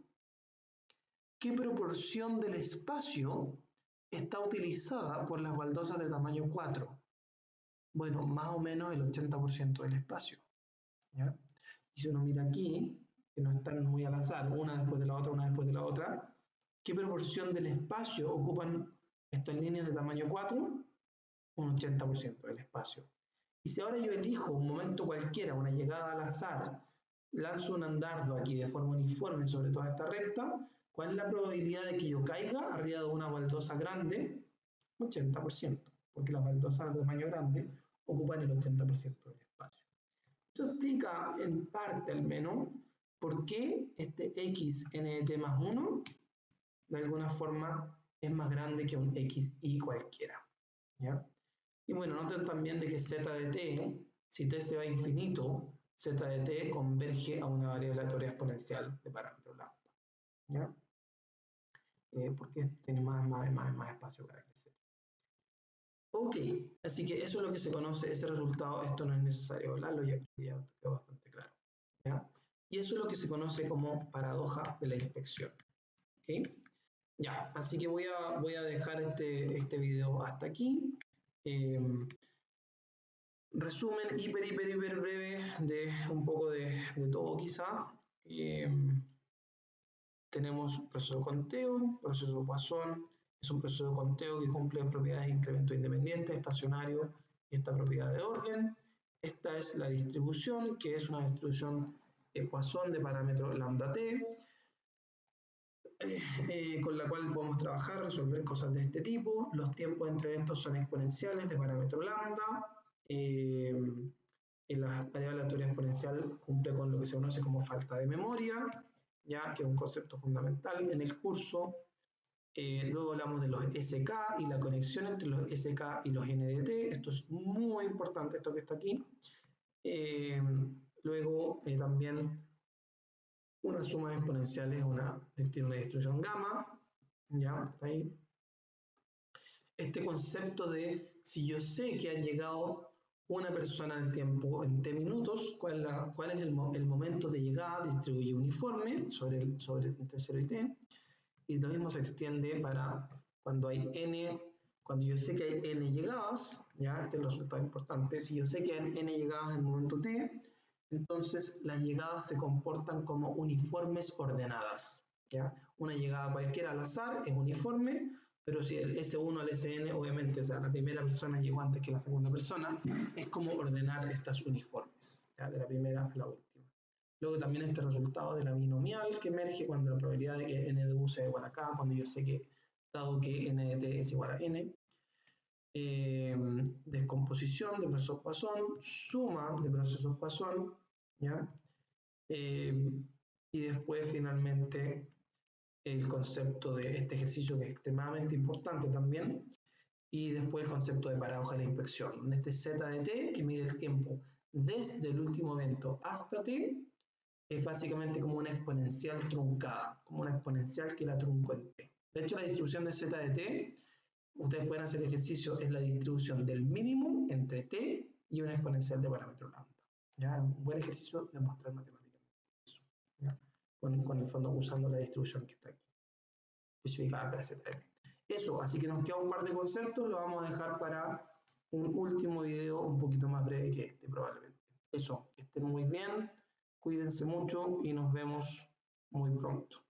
¿qué proporción del espacio está utilizada por las baldosas de tamaño 4? Bueno, más o menos el 80% del espacio, ¿ya? Y si uno mira aquí, que no están muy al azar, una después de la otra, una después de la otra, ¿qué proporción del espacio ocupan estas líneas de tamaño 4? Un 80% del espacio. Y si ahora yo elijo un momento cualquiera, una llegada al azar, lanzo un dardo aquí de forma uniforme sobre toda esta recta, ¿cuál es la probabilidad de que yo caiga arriba de una baldosa grande? 80%, porque las baldosas de tamaño grande ocupan el 80% del espacio. Esto explica, en parte al menos, por qué este x n de t más 1 de alguna forma es más grande que un xy cualquiera, ¿ya? Y bueno, noten también de que z de t, si t se va a infinito, z de t converge a una variable aleatoria exponencial de parámetro lambda, ¿ya? Porque tiene más espacio para crecer. Ok, así que eso es lo que se conoce, ese resultado, esto no es necesario hablarlo, ya quedó bastante claro, ¿ya? Y eso es lo que se conoce como paradoja de la inspección, ¿ok? Ya, así que voy a dejar este video hasta aquí. Resumen hiper breve de un poco de todo quizá. Tenemos proceso de conteo, proceso de Poisson, es un proceso de conteo que cumple propiedades de incremento independiente, estacionario y esta propiedad de orden. Esta es la distribución, que es una distribución de Poisson de parámetro lambda t, con la cual podemos trabajar, resolver cosas de este tipo. Los tiempos entre eventos son exponenciales de parámetro lambda. En la variable aleatoria exponencial cumple con lo que se conoce como falta de memoria. ya que es un concepto fundamental en el curso. Luego hablamos de los SK y la conexión entre los SK y los NDT. Esto es muy importante, esto que está aquí. Luego también una suma de exponenciales tiene una distribución gamma. ¿Ya? ¿Está ahí? Este concepto de si yo sé que ha llegado una persona en el tiempo en t minutos, cuál es el momento de llegada, distribuye uniforme sobre entre 0 y t, y lo mismo se extiende para cuando hay n, cuando yo sé que hay n llegadas, ya este es el resultado importante, si yo sé que hay n llegadas en el momento t, entonces las llegadas se comportan como uniformes ordenadas, ¿ya? Una llegada cualquiera al azar es uniforme, pero si el S1 al Sn, obviamente, o sea, la primera persona llegó antes que la segunda persona, es como ordenar estas uniformes, ¿ya? De la primera a la última. Luego también este resultado de la binomial que emerge cuando la probabilidad de que n de u sea igual a k, cuando yo sé que, dado que n de t es igual a n. Descomposición de procesos Poisson, suma de procesos Poisson, ¿ya? Y después finalmente el concepto de este ejercicio que es extremadamente importante también, y después el concepto de paradoja de la inspección, donde este z de t, que mide el tiempo desde el último evento hasta t, es básicamente como una exponencial truncada, como una exponencial que la trunco en t. De hecho, la distribución de z de t, ustedes pueden hacer el ejercicio, es la distribución del mínimo entre t y una exponencial de parámetro lambda. ¿Ya? Un buen ejercicio de mostrar matemáticamente eso, ¿ya? Con el fondo usando la distribución que está aquí, especificada para z de t. Eso, así que nos queda un par de conceptos, lo vamos a dejar para un último video un poquito más breve que este probablemente. Eso, que estén muy bien, cuídense mucho y nos vemos muy pronto.